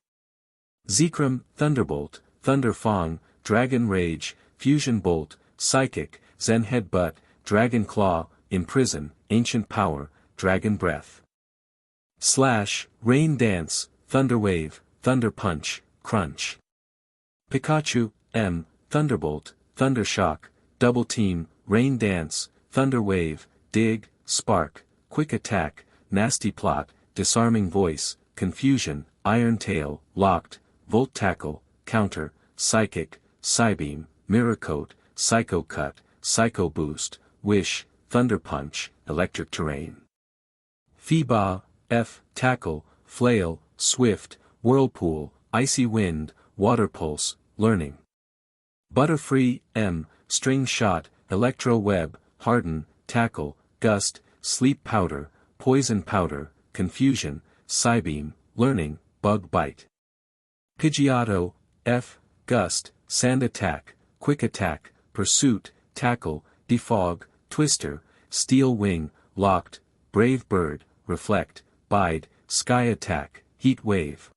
Zekrom, Thunderbolt, Thunder Fang, Dragon Rage, Fusion Bolt, Psychic, Zen Headbutt, Dragon Claw, Imprison, Ancient Power, Dragon Breath. Slash, Rain Dance, Thunder Wave, Thunder Punch, Crunch. Pikachu, M, Thunderbolt, Thunder Shock, Double Team, Rain Dance, Thunder Wave, Dig, Spark, Quick Attack, Nasty Plot, Disarming Voice, Confusion, Iron Tail, Locked, Volt Tackle, Counter, Psychic, Psybeam, Mirror Coat, Psycho Cut, Psycho Boost, Wish, Thunder Punch, Electric Terrain. Feeba, F, Tackle, Flail, Swift, Whirlpool, Icy Wind, Water Pulse, Learning. Butterfree, M, String Shot, Electro Web, Harden, Tackle, Gust, Sleep Powder, Poison Powder, Confusion, Psybeam, Learning, Bug Bite. Pidgeotto, F, Gust, Sand Attack, Quick Attack, Pursuit, Tackle, Defog, Twister, Steel Wing, Locked, Brave Bird, Reflect, Bide, Sky Attack, Heat Wave.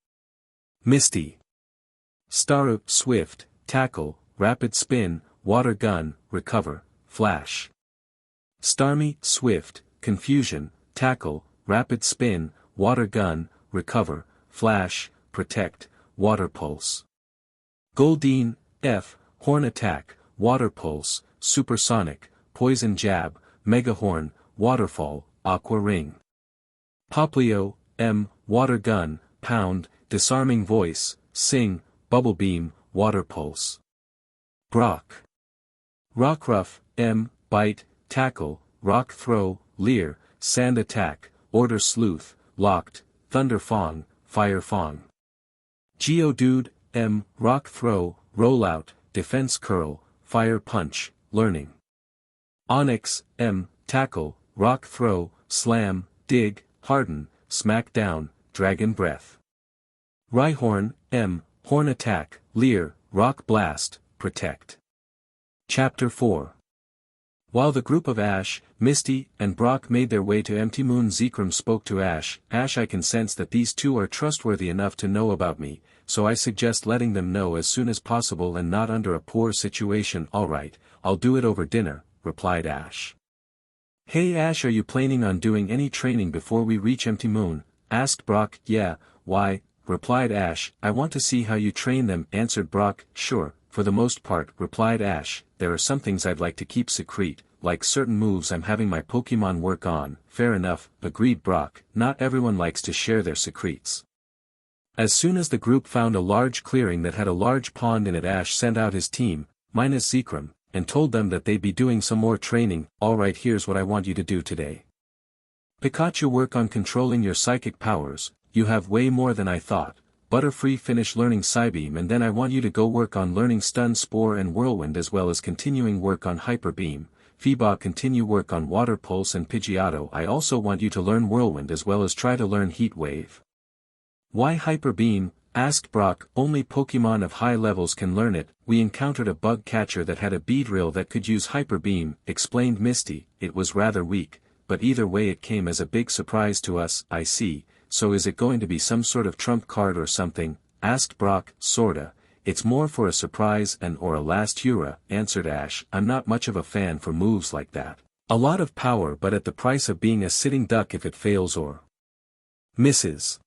Misty. Staru, Swift, Tackle, Rapid Spin, Water Gun, Recover, Flash. Starmie, Swift, Confusion, Tackle, Rapid Spin, Water Gun, Recover, Flash, Protect, Water Pulse. Goldeen, F, Horn Attack, Water Pulse, Supersonic, Poison Jab, Mega Horn, Waterfall, Aqua Ring. Poplio, M, Water Gun, Pound, Disarming Voice, Sing, Bubble Beam, Water Pulse. Brock. Rockruff, M, Bite, Tackle, Rock Throw, Leer, Sand Attack, Order Sleuth, Locked, Thunder Fang, Fire Fang. Geodude, M, Rock Throw, Rollout, Defense Curl, Fire Punch, Learning. Onyx, M, Tackle, Rock Throw, Slam, Dig, Harden, Smack Down, Dragon Breath. Rhyhorn, M, Horn Attack, Leer, Rock Blast, Protect. Chapter 4. While the group of Ash, Misty, and Brock made their way to Empty Moon, Zekrom spoke to Ash. Ash, I can sense that these two are trustworthy enough to know about me, so I suggest letting them know as soon as possible and not under a poor situation. Alright, I'll do it over dinner, replied Ash. Hey Ash, are you planning on doing any training before we reach Empty Moon? Asked Brock. Yeah, why, replied Ash, I want to see how you train them, answered Brock. Sure, for the most part, replied Ash, there are some things I'd like to keep secret, like certain moves I'm having my Pokemon work on. Fair enough, agreed Brock, not everyone likes to share their secrets. As soon as the group found a large clearing that had a large pond in it, Ash sent out his team, minus Zekrom, and told them that they'd be doing some more training. Alright, here's what I want you to do today. Pikachu, work on controlling your psychic powers, you have way more than I thought. Butterfree, finish learning Psybeam, and then I want you to go work on learning Stun, Spore and Whirlwind, as well as continuing work on Hyper Beam. Feeba, continue work on Water Pulse and Pidgeotto. I also want you to learn Whirlwind as well as try to learn Heat Wave. Why Hyper Beam? Asked Brock. Only Pokemon of high levels can learn it. We encountered a bug catcher that had a Beedrill that could use Hyper Beam, explained Misty. It was rather weak, but either way it came as a big surprise to us. I see, so is it going to be some sort of trump card or something? Asked Brock. Sorta, it's more for a surprise and or a last hurrah, answered Ash. I'm not much of a fan for moves like that. A lot of power but at the price of being a sitting duck if it fails or misses.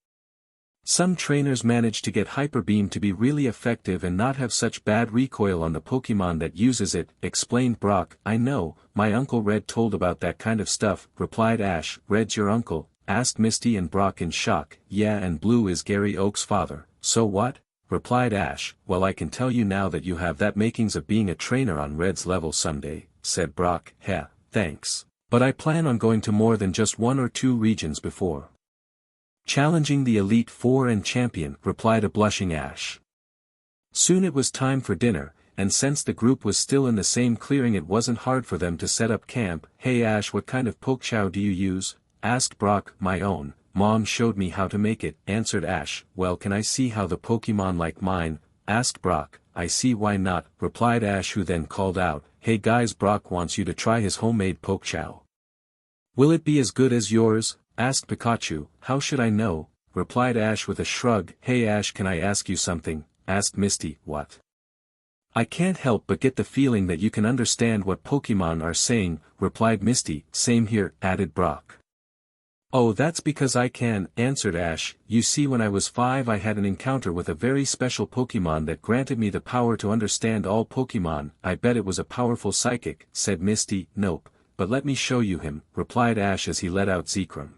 Some trainers manage to get Hyper Beam to be really effective and not have such bad recoil on the Pokemon that uses it, explained Brock. I know, my Uncle Red told about that kind of stuff, replied Ash. Red's your uncle? Asked Misty and Brock in shock. Yeah, and Blue is Gary Oak's father. So what? Replied Ash. Well, I can tell you now that you have that makings of being a trainer on Red's level someday, said Brock. Heh, thanks. But I plan on going to more than just 1 or 2 regions before challenging the Elite Four and Champion, replied a blushing Ash. Soon it was time for dinner, and since the group was still in the same clearing it wasn't hard for them to set up camp. Hey Ash, what kind of pokechow do you use? Asked Brock. My own, Mom showed me how to make it, answered Ash. Well, can I see how the Pokemon like mine? Asked Brock. I see, why not, replied Ash, who then called out, hey guys, Brock wants you to try his homemade pokechow. Will it be as good as yours? Asked Pikachu. How should I know? Replied Ash with a shrug. Hey Ash, can I ask you something? Asked Misty. What? I can't help but get the feeling that you can understand what Pokemon are saying, replied Misty. Same here, added Brock. Oh, that's because I can, answered Ash. You see, when I was 5 I had an encounter with a very special Pokemon that granted me the power to understand all Pokemon. I bet it was a powerful psychic, said Misty. Nope, but let me show you him, replied Ash as he let out Zekrom.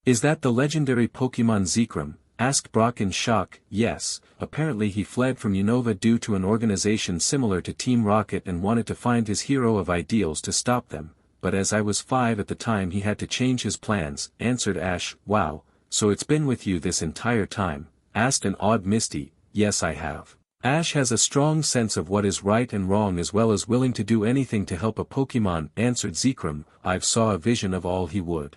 Is that the legendary Pokemon Zekrom? Asked Brock in shock. Yes, apparently he fled from Unova due to an organization similar to Team Rocket and wanted to find his hero of ideals to stop them, but as I was 5 at the time he had to change his plans, answered Ash. Wow, so it's been with you this entire time? Asked an awed Misty. Yes, I have. Ash has a strong sense of what is right and wrong as well as willing to do anything to help a Pokemon, answered Zekrom. I've saw a vision of all he would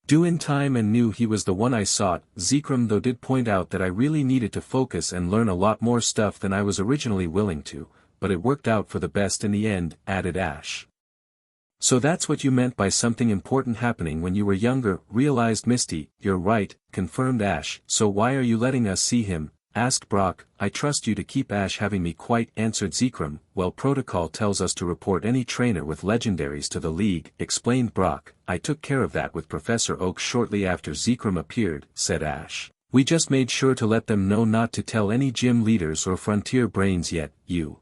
do in time and knew he was the one I sought. Zekrom though did point out that I really needed to focus and learn a lot more stuff than I was originally willing to, but it worked out for the best in the end, added Ash. So that's what you meant by something important happening when you were younger, realized Misty. You're right, confirmed Ash. So why are you letting us see him? Asked Brock. I trust you to keep Ash having me quite, answered Zekrom. Well, protocol tells us to report any trainer with legendaries to the league, explained Brock. I took care of that with Professor Oak shortly after Zekrom appeared, said Ash. We just made sure to let them know not to tell any gym leaders or frontier brains yet. You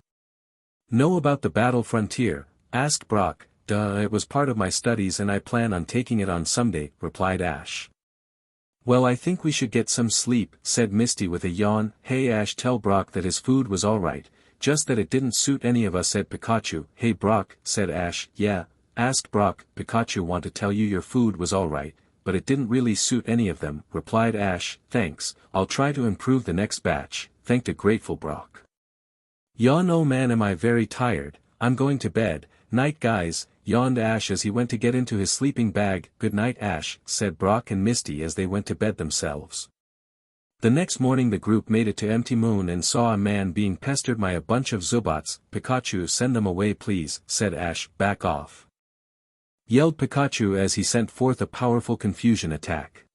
know about the battle frontier? Asked Brock. Duh, it was part of my studies and I plan on taking it on someday, replied Ash. Well, I think we should get some sleep, said Misty with a yawn. Hey Ash, tell Brock that his food was alright, just that it didn't suit any of us, said Pikachu. Hey Brock, said Ash. Yeah? Asked Brock. Pikachu want to tell you your food was alright, but it didn't really suit any of them, replied Ash. Thanks, I'll try to improve the next batch, thanked a grateful Brock. Yawn. Oh man, am I very tired, I'm going to bed. Night guys, yawned Ash as he went to get into his sleeping bag. Good night Ash, said Brock and Misty as they went to bed themselves. The next morning the group made it to Empty Moon and saw a man being pestered by a bunch of Zubots. Pikachu, send them away please, said Ash. Back off, yelled Pikachu as he sent forth a powerful confusion attack.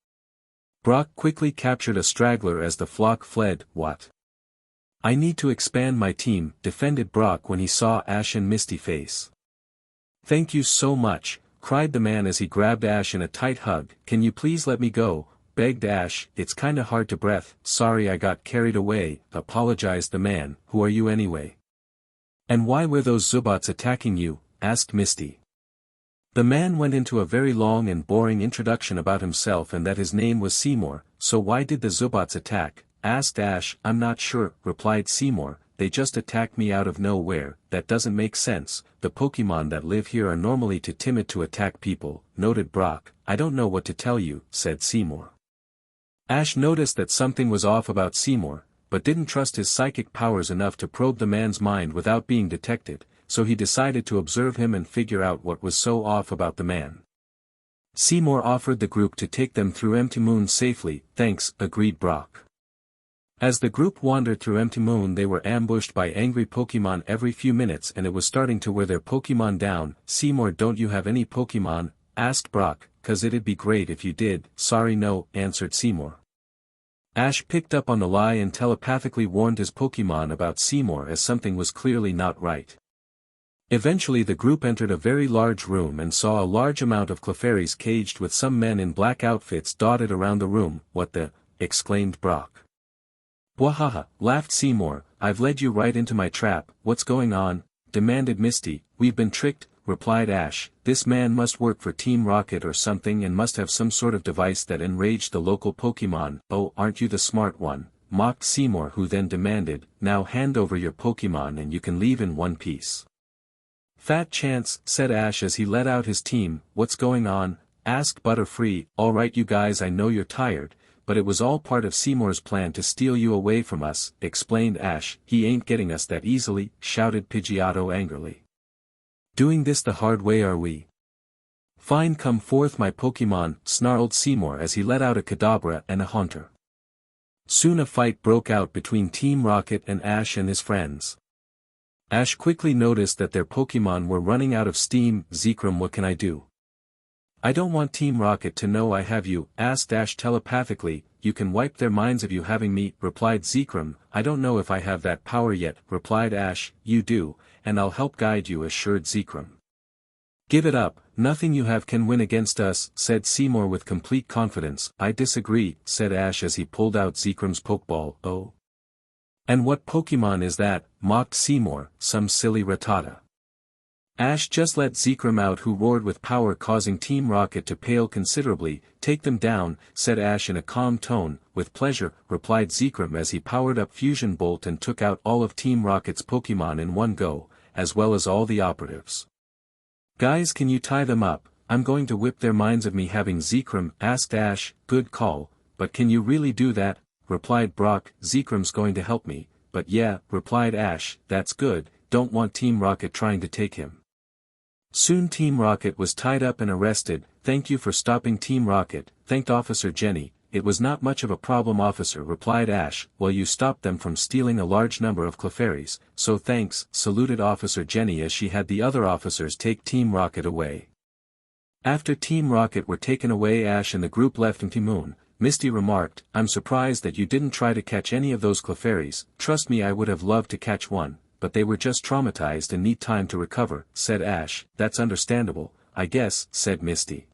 Brock quickly captured a straggler as the flock fled. What? I need to expand my team, defended Brock when he saw Ash and Misty face. Thank you so much, cried the man as he grabbed Ash in a tight hug. Can you please let me go? Begged Ash. It's kinda hard to breath. Sorry I got carried away, apologized the man. Who are you anyway? And why were those Zubots attacking you? Asked Misty. The man went into a very long and boring introduction about himself and that his name was Seymour. So why did the Zubots attack? Asked Ash. I'm not sure, replied Seymour. They just attacked me out of nowhere. That doesn't make sense. The Pokemon that live here are normally too timid to attack people, noted Brock. I don't know what to tell you, said Seymour. Ash noticed that something was off about Seymour, but didn't trust his psychic powers enough to probe the man's mind without being detected, so he decided to observe him and figure out what was so off about the man. Seymour offered the group to take them through Empty Moon safely. Thanks, agreed Brock. As the group wandered through Empty Moon they were ambushed by angry Pokemon every few minutes and it was starting to wear their Pokemon down. Seymour, don't you have any Pokemon? Asked Brock. 'Cause it'd be great if you did. Sorry no, answered Seymour. Ash picked up on the lie and telepathically warned his Pokemon about Seymour as something was clearly not right. Eventually the group entered a very large room and saw a large amount of Clefairies caged with some men in black outfits dotted around the room. "What the?" exclaimed Brock. "Wahaha," laughed Seymour, "I've led you right into my trap." "What's going on?" demanded Misty. "We've been tricked," replied Ash. "This man must work for Team Rocket or something and must have some sort of device that enraged the local Pokemon." "Oh, aren't you the smart one?" mocked Seymour, who then demanded, "Now hand over your Pokemon and you can leave in one piece." "Fat chance," said Ash as he let out his team. "What's going on?" asked Butterfree. "All right you guys, I know you're tired, but it was all part of Seymour's plan to steal you away from us," explained Ash. "He ain't getting us that easily," shouted Pidgeotto angrily. "Doing this the hard way are we?" "Fine, come forth my Pokemon," snarled Seymour as he let out a Kadabra and a Haunter. Soon a fight broke out between Team Rocket and Ash and his friends. Ash quickly noticed that their Pokemon were running out of steam. "Zekrom, what can I do?" "I don't want Team Rocket to know I have you," asked Ash telepathically. "You can wipe their minds of you having me," replied Zekrom. "I don't know if I have that power yet," replied Ash. "You do, and I'll help guide you," assured Zekrom. "Give it up, nothing you have can win against us," said Seymour with complete confidence. "I disagree," said Ash as he pulled out Zekrom's Pokeball. "Oh. And what Pokemon is that?" mocked Seymour. "Some silly Rattata." Ash just let Zekrom out, who roared with power, causing Team Rocket to pale considerably. "Take them down," said Ash in a calm tone. "With pleasure," replied Zekrom as he powered up Fusion Bolt and took out all of Team Rocket's Pokemon in one go, as well as all the operatives. "Guys, can you tie them up? I'm going to whip their minds of me having Zekrom," asked Ash. "Good call, but can you really do that?" replied Brock. "Zekrom's going to help me." "But yeah," replied Ash. "That's good, don't want Team Rocket trying to take him." Soon Team Rocket was tied up and arrested. "Thank you for stopping Team Rocket," thanked Officer Jenny. "It was not much of a problem, officer," replied Ash. "Well, you stopped them from stealing a large number of Clefairies, so thanks," saluted Officer Jenny as she had the other officers take Team Rocket away. After Team Rocket were taken away, Ash and the group left in Moon. Misty remarked, "I'm surprised that you didn't try to catch any of those Clefairies. Trust me, I would have loved to catch one, but they were just traumatized and need time to recover," said Ash. "That's understandable, I guess," said Misty.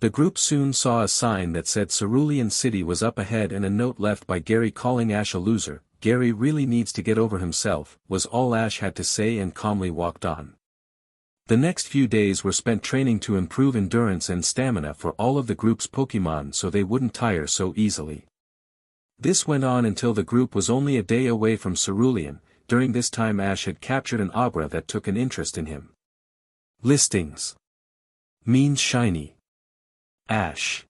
The group soon saw a sign that said Cerulean City was up ahead and a note left by Gary calling Ash a loser. "Gary really needs to get over himself," was all Ash had to say, and calmly walked on. The next few days were spent training to improve endurance and stamina for all of the group's Pokemon so they wouldn't tire so easily. This went on until the group was only a day away from Cerulean. During this time Ash had captured an Abra that took an interest in him. Listings. Means shiny. Ash.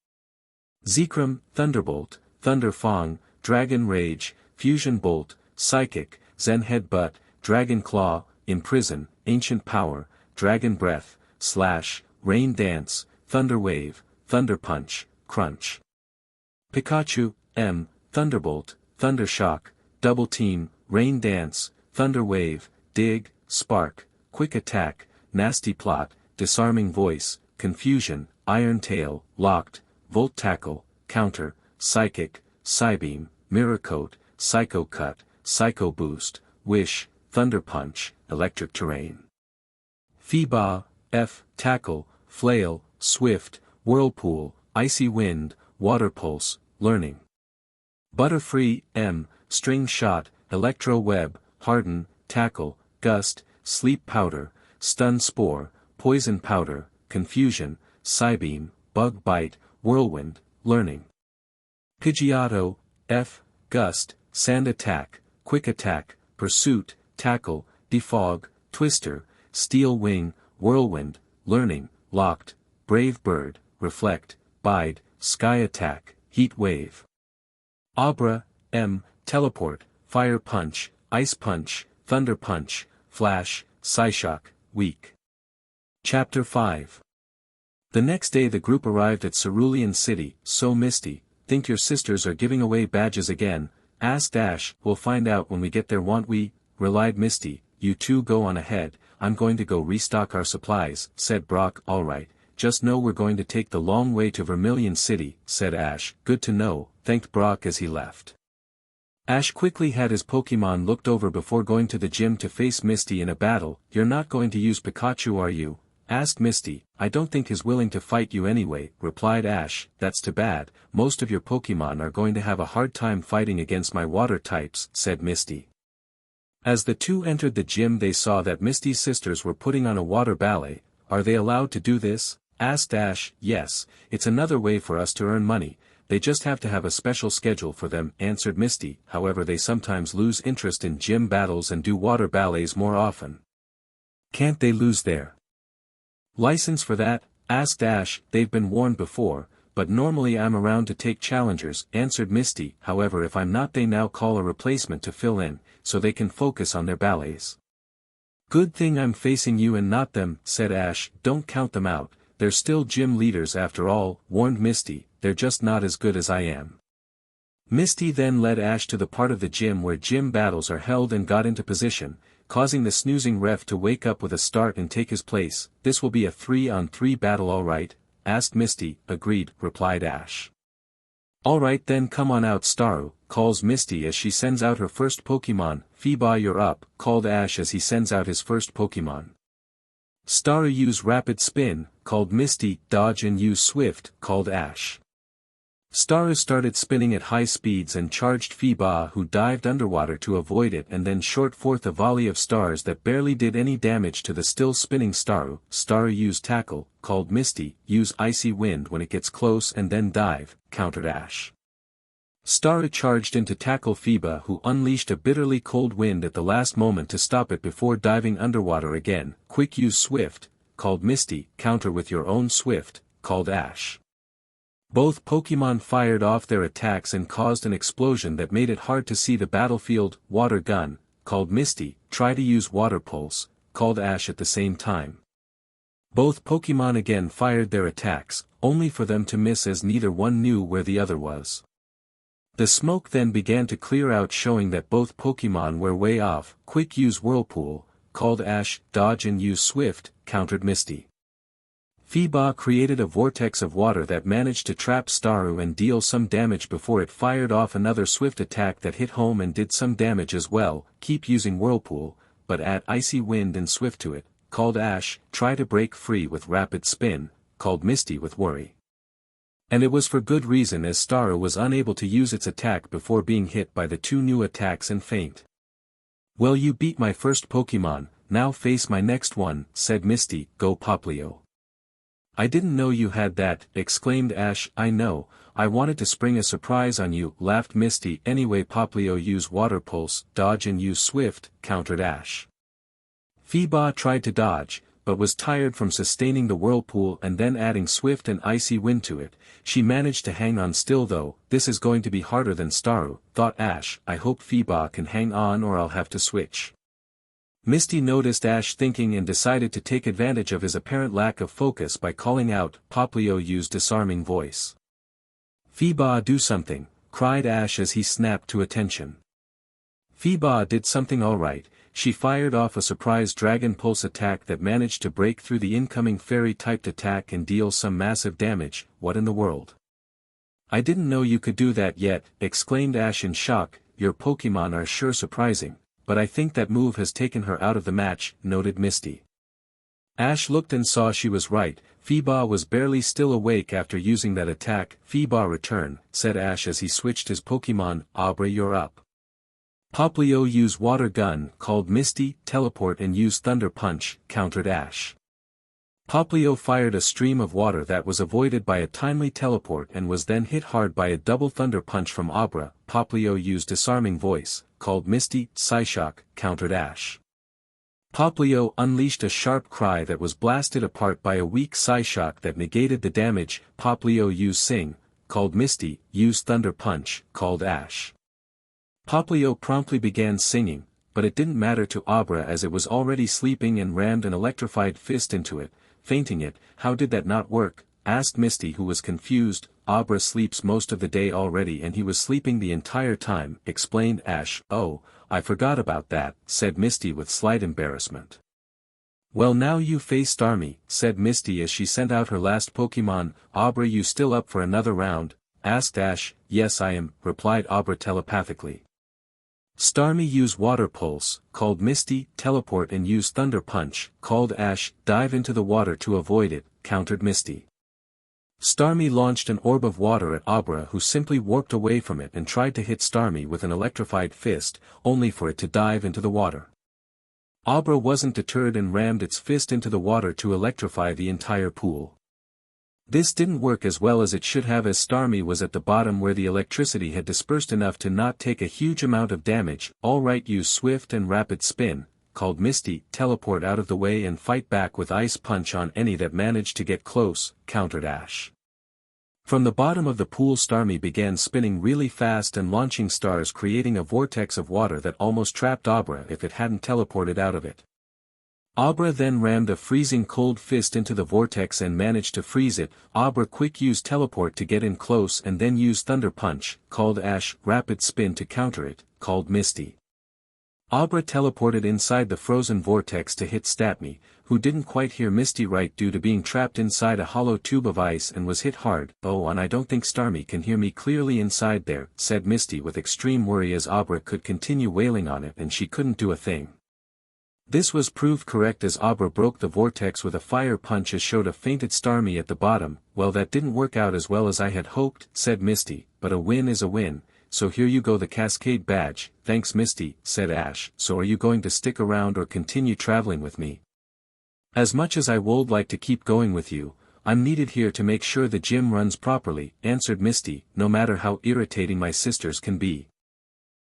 Zekrom, Thunderbolt, Thunderfang, Dragon Rage, Fusion Bolt, Psychic, Zen Headbutt, Dragon Claw, Imprison, Ancient Power, Dragon Breath, Slash, Rain Dance, Thunder Wave, Thunder Punch, Crunch. Pikachu, M, Thunderbolt, Thunder Shock, Double Team, Rain Dance, Thunder Wave, Dig, Spark, Quick Attack, Nasty Plot, Disarming Voice, Confusion, Iron Tail, Locked, Volt Tackle, Counter, Psychic, Psybeam, Mirror Coat, Psycho Cut, Psycho Boost, Wish, Thunder Punch, Electric Terrain. Feeba, F, Tackle, Flail, Swift, Whirlpool, Icy Wind, Water Pulse, Learning. Butterfree, M, String Shot, Electro Web, Harden, Tackle, Gust, Sleep Powder, Stun Spore, Poison Powder, Confusion, Psybeam, Bug Bite, Whirlwind, Learning. Pidgeotto, F, Gust, Sand Attack, Quick Attack, Pursuit, Tackle, Defog, Twister, Steel Wing, Whirlwind, Learning, Locked, Brave Bird, Reflect, Bide, Sky Attack, Heat Wave. Abra, M, Teleport, Fire Punch, Ice Punch, Thunder Punch, Flash, Psyshock, Weak. Chapter 5. The next day the group arrived at Cerulean City. "So Misty, think your sisters are giving away badges again?" asked Ash. "We'll find out when we get there, won't we?" relied Misty. "You two go on ahead, I'm going to go restock our supplies," said Brock. "Alright, just know we're going to take the long way to Vermilion City, said Ash. Good to know, thanked Brock as he left. Ash quickly had his Pokemon looked over before going to the gym to face Misty in a battle. You're not going to use Pikachu, are you? Asked Misty. I don't think he's willing to fight you anyway, replied Ash. That's too bad, most of your Pokemon are going to have a hard time fighting against my water types, said Misty. As the two entered the gym they saw that Misty's sisters were putting on a water ballet. Are they allowed to do this? Asked Ash. Yes, it's another way for us to earn money. They just have to have a special schedule for them, answered Misty. However, they sometimes lose interest in gym battles and do water ballets more often. Can't they lose their license for that? Asked Ash. They've been warned before, but normally I'm around to take challengers, answered Misty. However, if I'm not, they now call a replacement to fill in, so they can focus on their ballets. Good thing I'm facing you and not them, said Ash. Don't count them out, they're still gym leaders after all, warned Misty. They're just not as good as I am. Misty then led Ash to the part of the gym where gym battles are held and got into position, causing the snoozing ref to wake up with a start and take his place. This will be a 3-on-3 battle, alright? Asked Misty. Agreed, replied Ash. Alright then, come on out, Staryu, calls Misty as she sends out her first Pokemon. Feebas, you're up, called Ash as he sends out his first Pokemon. Staryu, use Rapid Spin, called Misty. Dodge and use Swift, called Ash. Staryu started spinning at high speeds and charged Feebas, who dived underwater to avoid it and then shot forth a volley of stars that barely did any damage to the still spinning Staryu. Staryu, use Tackle, called Misty. Use Icy Wind when it gets close and then dive, countered Ash. Staryu charged into Tackle Feebas, who unleashed a bitterly cold wind at the last moment to stop it before diving underwater again. Quick, use Swift, called Misty. Counter with your own Swift, called Ash. Both Pokemon fired off their attacks and caused an explosion that made it hard to see the battlefield. Water Gun, called Misty. Try to use Water Pulse, called Ash at the same time. Both Pokemon again fired their attacks, only for them to miss as neither one knew where the other was. The smoke then began to clear out, showing that both Pokemon were way off. Quick, use Whirlpool, called Ash. Dodge and use Swift, countered Misty. Feebas created a vortex of water that managed to trap Staryu and deal some damage before it fired off another Swift attack that hit home and did some damage as well. Keep using Whirlpool, but add Icy Wind and Swift to it, called Ash. Try to break free with Rapid Spin, called Misty with Worry. And it was for good reason, as Staryu was unable to use its attack before being hit by the two new attacks and faint. Well, you beat my first Pokemon, now face my next one, said Misty. Go Popplio. I didn't know you had that, exclaimed Ash. I know, I wanted to spring a surprise on you, laughed Misty. Anyway, Popplio, use Water Pulse. Dodge and use Swift, countered Ash. Feebas tried to dodge, but was tired from sustaining the Whirlpool and then adding Swift and Icy Wind to it. She managed to hang on still though. This is going to be harder than Staryu, thought Ash. I hope Feebas can hang on or I'll have to switch. Misty noticed Ash thinking and decided to take advantage of his apparent lack of focus by calling out. Popplio, used Disarming Voice. Feebas, do something, cried Ash as he snapped to attention. Feebas did something alright. She fired off a surprise Dragon Pulse attack that managed to break through the incoming Fairy-typed attack and deal some massive damage. What in the world? I didn't know you could do that yet, exclaimed Ash in shock. Your Pokemon are sure surprising, but I think that move has taken her out of the match, noted Misty. Ash looked and saw she was right. Feebas was barely still awake after using that attack. Feebas, return, said Ash as he switched his Pokemon. Abra, you're up. Popplio, use Water Gun, called Misty. Teleport and use Thunder Punch, countered Ash. Popplio fired a stream of water that was avoided by a timely teleport and was then hit hard by a double Thunder Punch from Abra. Popplio used Disarming Voice, called Misty. Psyshock, countered Ash. Popplio unleashed a sharp cry that was blasted apart by a weak Psyshock that negated the damage. Popplio used Sing, called Misty. Used Thunder Punch, called Ash. Popplio promptly began singing, but it didn't matter to Abra as it was already sleeping and rammed an electrified fist into it, fainting it. How did that not work? Asked Misty, who was confused. Abra sleeps most of the day already and he was sleeping the entire time, explained Ash. Oh, I forgot about that, said Misty with slight embarrassment. Well, now you face Starmie, said Misty as she sent out her last Pokemon. Abra, you still up for another round? Asked Ash. Yes, I am, replied Abra telepathically. Starmie, use Water Pulse, called Misty. Teleport and use Thunder Punch, called Ash. Dive into the water to avoid it, countered Misty. Starmie launched an orb of water at Abra, who simply warped away from it and tried to hit Starmie with an electrified fist, only for it to dive into the water. Abra wasn't deterred and rammed its fist into the water to electrify the entire pool. This didn't work as well as it should have, as Starmie was at the bottom where the electricity had dispersed enough to not take a huge amount of damage. Alright, use Swift and Rapid Spin, called Misty. Teleport out of the way and fight back with Ice Punch on any that managed to get close, countered Ash. From the bottom of the pool, Starmie began spinning really fast and launching stars, creating a vortex of water that almost trapped Abra if it hadn't teleported out of it. Abra then rammed a freezing cold fist into the vortex and managed to freeze it. Abra quick used Teleport to get in close and then used Thunder Punch, called Ash. Rapid Spin to counter it, called Misty. Abra teleported inside the frozen vortex to hit Starmie, who didn't quite hear Misty right due to being trapped inside a hollow tube of ice and was hit hard. Oh, and I don't think Starmie can hear me clearly inside there, said Misty with extreme worry as Abra could continue wailing on it and she couldn't do a thing. This was proved correct as Abra broke the vortex with a fire punch as showed a fainted Starmie at the bottom. Well, that didn't work out as well as I had hoped, said Misty, but a win is a win. So here you go, the Cascade Badge. Thanks, Misty, said Ash. So are you going to stick around or continue traveling with me? As much as I would like to keep going with you, I'm needed here to make sure the gym runs properly, answered Misty, no matter how irritating my sisters can be.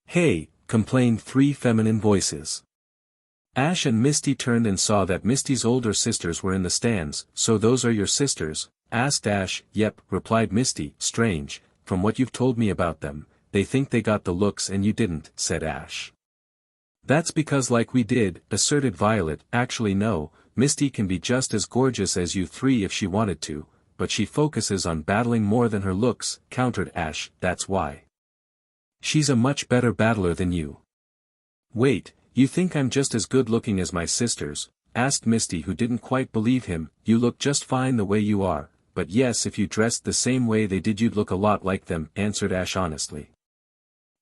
Hey, complained three feminine voices. Ash and Misty turned and saw that Misty's older sisters were in the stands. So those are your sisters? Asked Ash. Yep, replied Misty. Strange, from what you've told me about them. They think they got the looks and you didn't, said Ash. That's because like we did, asserted Violet. Actually no, Misty can be just as gorgeous as you three if she wanted to, but she focuses on battling more than her looks, countered Ash. That's why. She's a much better battler than you. Wait, you think I'm just as good looking as my sisters? Asked Misty, who didn't quite believe him. You look just fine the way you are, but yes, if you dressed the same way they did you'd look a lot like them, answered Ash honestly.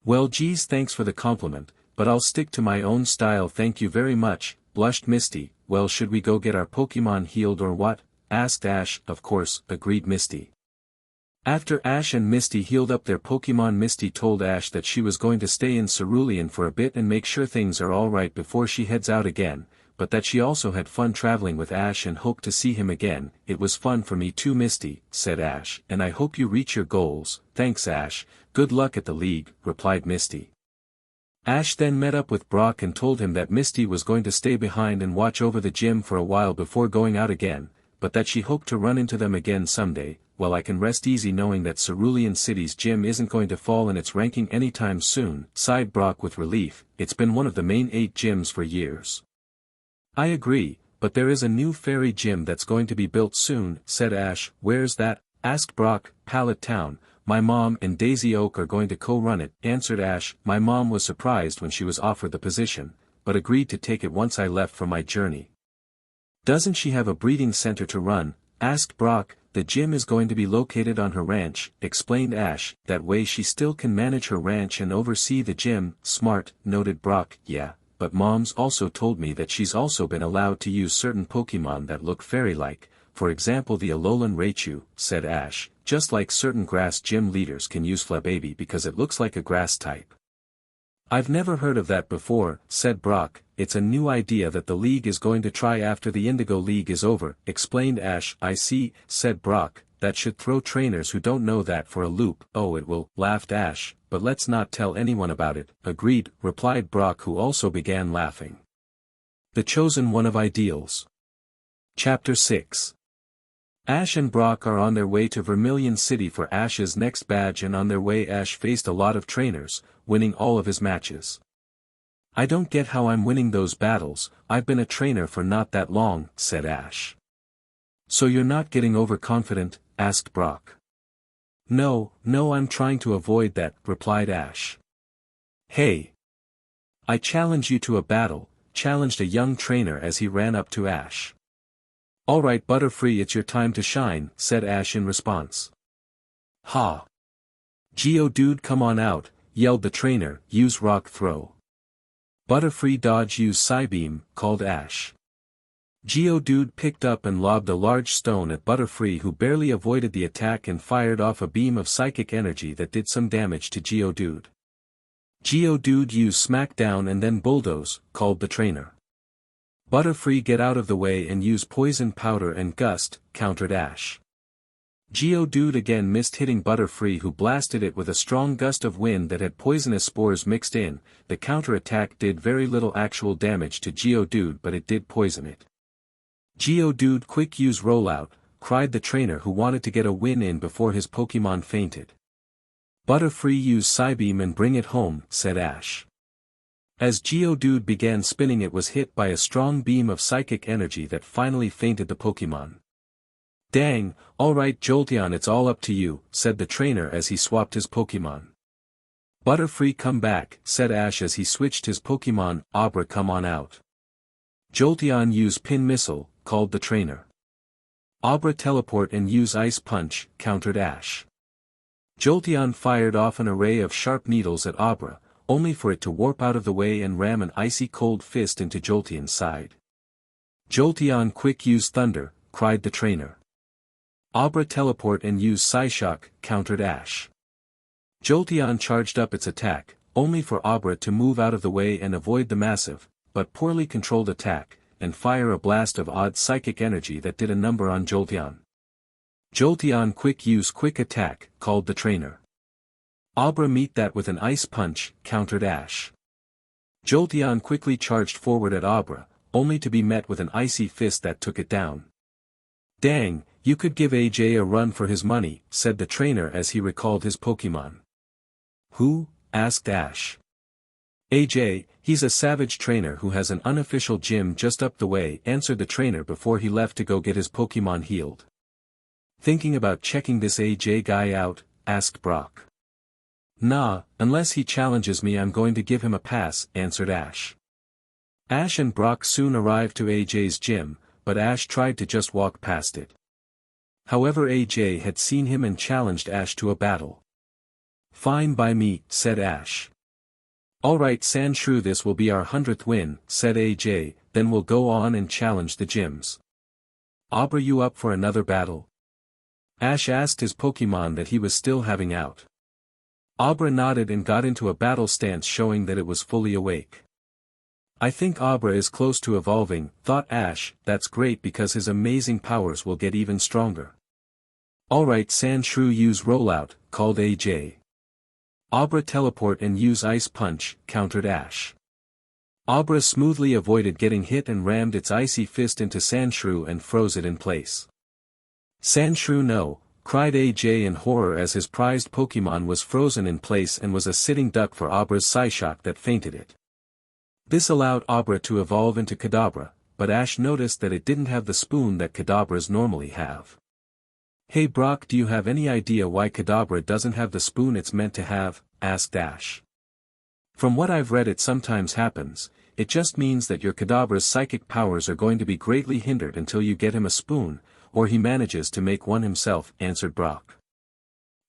Well, geez, thanks for the compliment, but I'll stick to my own style, thank you very much, blushed Misty. Well, should we go get our Pokemon healed or what? Asked Ash. Of course, agreed Misty. After Ash and Misty healed up their Pokemon, Misty told Ash that she was going to stay in Cerulean for a bit and make sure things are alright before she heads out again, but that she also had fun traveling with Ash and hoped to see him again. It was fun for me too, Misty, said Ash, and I hope you reach your goals. Thanks, Ash. Good luck at the league, replied Misty. Ash then met up with Brock and told him that Misty was going to stay behind and watch over the gym for a while before going out again, but that she hoped to run into them again someday. Well, I can rest easy knowing that Cerulean City's gym isn't going to fall in its ranking anytime soon, sighed Brock with relief. It's been one of the main 8 gyms for years. I agree, but there is a new fairy gym that's going to be built soon, said Ash. Where's that? Asked Brock. Pallet Town. My mom and Daisy Oak are going to co-run it, answered Ash. My mom was surprised when she was offered the position, but agreed to take it once I left for my journey. Doesn't she have a breeding center to run? Asked Brock. The gym is going to be located on her ranch, explained Ash. That way she still can manage her ranch and oversee the gym. Smart, noted Brock. Yeah, but Mom's also told me that she's also been allowed to use certain Pokemon that look fairy-like, for example the Alolan Raichu, said Ash, just like certain grass gym leaders can use Flababy because it looks like a grass type. I've never heard of that before, said Brock. It's a new idea that the league is going to try after the Indigo League is over, explained Ash. I see, said Brock. That should throw trainers who don't know that for a loop. Oh, it will, laughed Ash, but let's not tell anyone about it. Agreed, replied Brock, who also began laughing. The Chosen One of Ideals. Chapter 6. Ash and Brock are on their way to Vermilion City for Ash's next badge, and on their way Ash faced a lot of trainers, winning all of his matches. I don't get how I'm winning those battles. I've been a trainer for not that long, said Ash. So you're not getting overconfident? Asked Brock. No, I'm trying to avoid that, replied Ash. Hey! I challenge you to a battle. challenged a young trainer as he ran up to Ash. "Alright Butterfree, it's your time to shine," said Ash in response. "Ha! Geodude, come on out," yelled the trainer, "use rock throw." "Butterfree dodge, use Psybeam," called Ash. Geodude picked up and lobbed a large stone at Butterfree, who barely avoided the attack and fired off a beam of psychic energy that did some damage to Geodude. "Geodude, use Smackdown and then Bulldoze," called the trainer. "Butterfree, get out of the way and use Poison Powder and Gust," countered Ash. Geodude again missed hitting Butterfree, who blasted it with a strong gust of wind that had poisonous spores mixed in. The counter-attack did very little actual damage to Geodude, but it did poison it. "Geodude, quick, use Rollout," cried the trainer, who wanted to get a win in before his Pokemon fainted. "Butterfree, use Psybeam and bring it home," said Ash. As Geodude began spinning, it was hit by a strong beam of psychic energy that finally fainted the Pokemon. "Dang, alright Jolteon, it's all up to you," said the trainer as he swapped his Pokemon. "Butterfree, come back," said Ash as he switched his Pokemon. "Abra, come on out." "Jolteon, use Pin Missile," called the trainer. "Abra, teleport and use Ice Punch," countered Ash. Jolteon fired off an array of sharp needles at Abra, only for it to warp out of the way and ram an icy cold fist into Jolteon's side. "Jolteon, quick, use Thunder," cried the trainer. "Abra, teleport and use Psyshock," countered Ash. Jolteon charged up its attack, only for Abra to move out of the way and avoid the massive, but poorly controlled attack, and fire a blast of odd psychic energy that did a number on Jolteon. "Jolteon, quick, use Quick Attack," called the trainer. "Abra, meet that with an Ice Punch," countered Ash. Jolteon quickly charged forward at Abra, only to be met with an icy fist that took it down. "Dang, you could give AJ a run for his money," said the trainer as he recalled his Pokemon. "Who?" asked Ash. "AJ, he's a savage trainer who has an unofficial gym just up the way," answered the trainer before he left to go get his Pokemon healed. "Thinking about checking this AJ guy out?" asked Brock. "Nah, unless he challenges me I'm going to give him a pass," answered Ash. Ash and Brock soon arrived to AJ's gym, but Ash tried to just walk past it. However, AJ had seen him and challenged Ash to a battle. "Fine by me," said Ash. "Alright Sandshrew, this will be our 100th win," said AJ, "then we'll go on and challenge the gyms." "Abra, you up for another battle?" Ash asked his Pokemon that he was still having out. Abra nodded and got into a battle stance, showing that it was fully awake. "I think Abra is close to evolving," thought Ash. "That's great because his amazing powers will get even stronger." "Alright Sandshrew, use Rollout," called AJ. "Abra, teleport and use Ice Punch," countered Ash. Abra smoothly avoided getting hit and rammed its icy fist into Sandshrew and froze it in place. "Sandshrew, no," cried AJ in horror as his prized Pokemon was frozen in place and was a sitting duck for Abra's Psyshock that fainted it. This allowed Abra to evolve into Kadabra, but Ash noticed that it didn't have the spoon that Kadabras normally have. "Hey Brock, do you have any idea why Kadabra doesn't have the spoon it's meant to have?" asked Ash. "From what I've read, it sometimes happens. It just means that your Kadabra's psychic powers are going to be greatly hindered until you get him a spoon, or he manages to make one himself," answered Brock.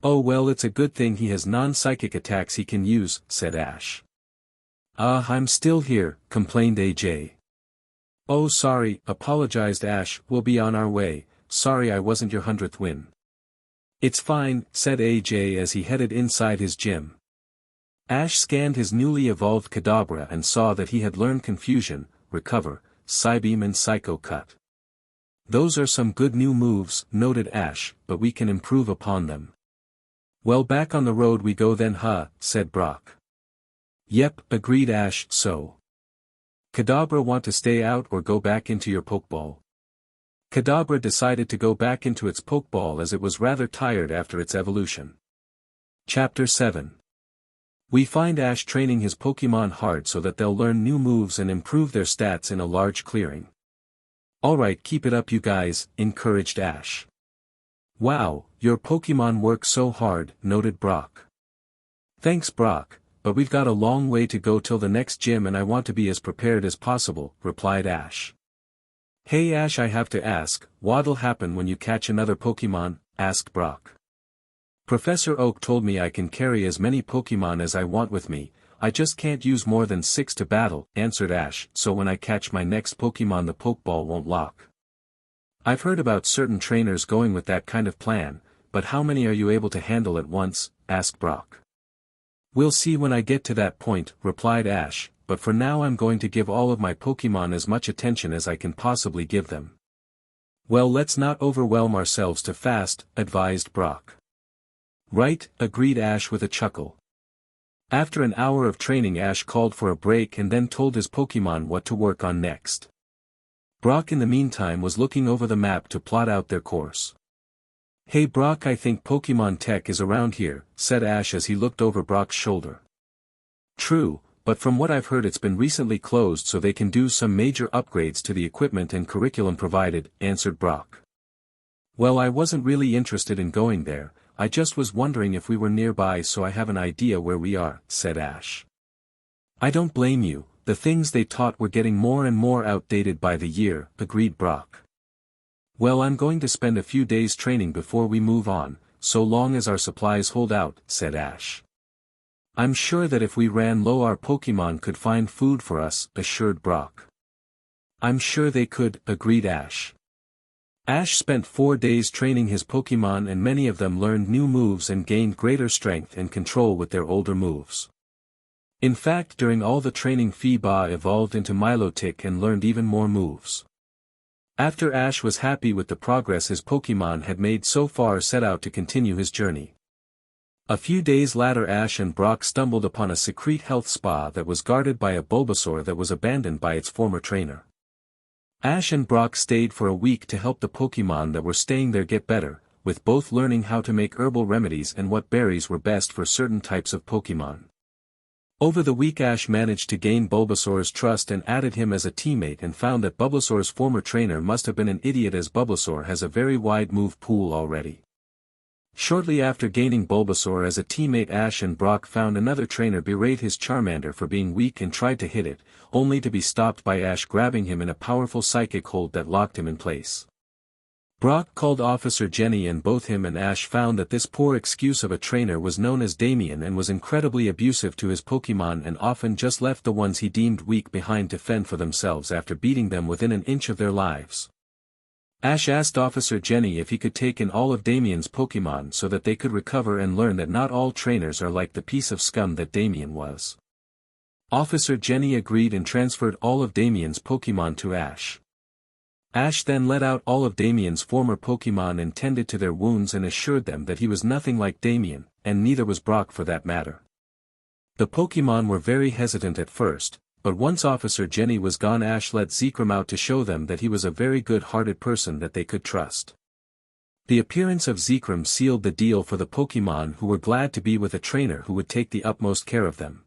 "Oh well, it's a good thing he has non-psychic attacks he can use," said Ash. I'm still here," complained AJ. "Oh sorry," apologized Ash, "we'll be on our way, sorry I wasn't your 100th win." "It's fine," said AJ as he headed inside his gym. Ash scanned his newly evolved Kadabra and saw that he had learned Confusion, Recover, Psybeam and Psycho Cut. "Those are some good new moves," noted Ash, "but we can improve upon them." "Well, back on the road we go then, huh?" said Brock. "Yep," agreed Ash. "So, Kadabra, want to stay out or go back into your Pokeball?" Kadabra decided to go back into its Pokeball as it was rather tired after its evolution. Chapter 7. We find Ash training his Pokemon hard so that they'll learn new moves and improve their stats in a large clearing. "Alright, keep it up you guys," encouraged Ash. "Wow, your Pokemon work so hard," noted Brock. "Thanks Brock, but we've got a long way to go till the next gym and I want to be as prepared as possible, replied Ash. Hey Ash, I have to ask, what'll happen when you catch another Pokemon? Asked Brock. Professor Oak told me I can carry as many Pokemon as I want with me, I just can't use more than 6 to battle, answered Ash, so when I catch my next Pokemon the Pokeball won't lock. I've heard about certain trainers going with that kind of plan, but how many are you able to handle at once? Asked Brock. We'll see when I get to that point, replied Ash, but for now I'm going to give all of my Pokemon as much attention as I can possibly give them. Well, let's not overwhelm ourselves too fast, advised Brock. Right, agreed Ash with a chuckle. After an hour of training, Ash called for a break and then told his Pokemon what to work on next. Brock in the meantime was looking over the map to plot out their course. Hey Brock, I think Pokemon Tech is around here, said Ash as he looked over Brock's shoulder. True, but from what I've heard it's been recently closed so they can do some major upgrades to the equipment and curriculum provided, answered Brock. Well, I wasn't really interested in going there, I just was wondering if we were nearby so I have an idea where we are, said Ash. I don't blame you, the things they taught were getting more and more outdated by the year, agreed Brock. Well, I'm going to spend a few days training before we move on, so long as our supplies hold out, said Ash. I'm sure that if we ran low our Pokemon could find food for us, assured Brock. I'm sure they could, agreed Ash. Ash spent 4 days training his Pokemon and many of them learned new moves and gained greater strength and control with their older moves. In fact, during all the training Feebas evolved into Milotic and learned even more moves. After Ash was happy with the progress his Pokemon had made so far, set out to continue his journey. A few days later Ash and Brock stumbled upon a secret health spa that was guarded by a Bulbasaur that was abandoned by its former trainer. Ash and Brock stayed for a week to help the Pokemon that were staying there get better, with both learning how to make herbal remedies and what berries were best for certain types of Pokemon. Over the week Ash managed to gain Bulbasaur's trust and added him as a teammate and found that Bulbasaur's former trainer must have been an idiot as Bulbasaur has a very wide move pool already. Shortly after gaining Bulbasaur as a teammate, Ash and Brock found another trainer berate his Charmander for being weak and tried to hit it, only to be stopped by Ash grabbing him in a powerful psychic hold that locked him in place. Brock called Officer Jenny and both him and Ash found that this poor excuse of a trainer was known as Damien and was incredibly abusive to his Pokemon and often just left the ones he deemed weak behind to fend for themselves after beating them within an inch of their lives. Ash asked Officer Jenny if he could take in all of Damien's Pokemon so that they could recover and learn that not all trainers are like the piece of scum that Damien was. Officer Jenny agreed and transferred all of Damien's Pokemon to Ash. Ash then let out all of Damien's former Pokemon and tended to their wounds and assured them that he was nothing like Damien, and neither was Brock for that matter. The Pokemon were very hesitant at first, but once Officer Jenny was gone Ash let Zekrom out to show them that he was a very good-hearted person that they could trust. The appearance of Zekrom sealed the deal for the Pokemon who were glad to be with a trainer who would take the utmost care of them.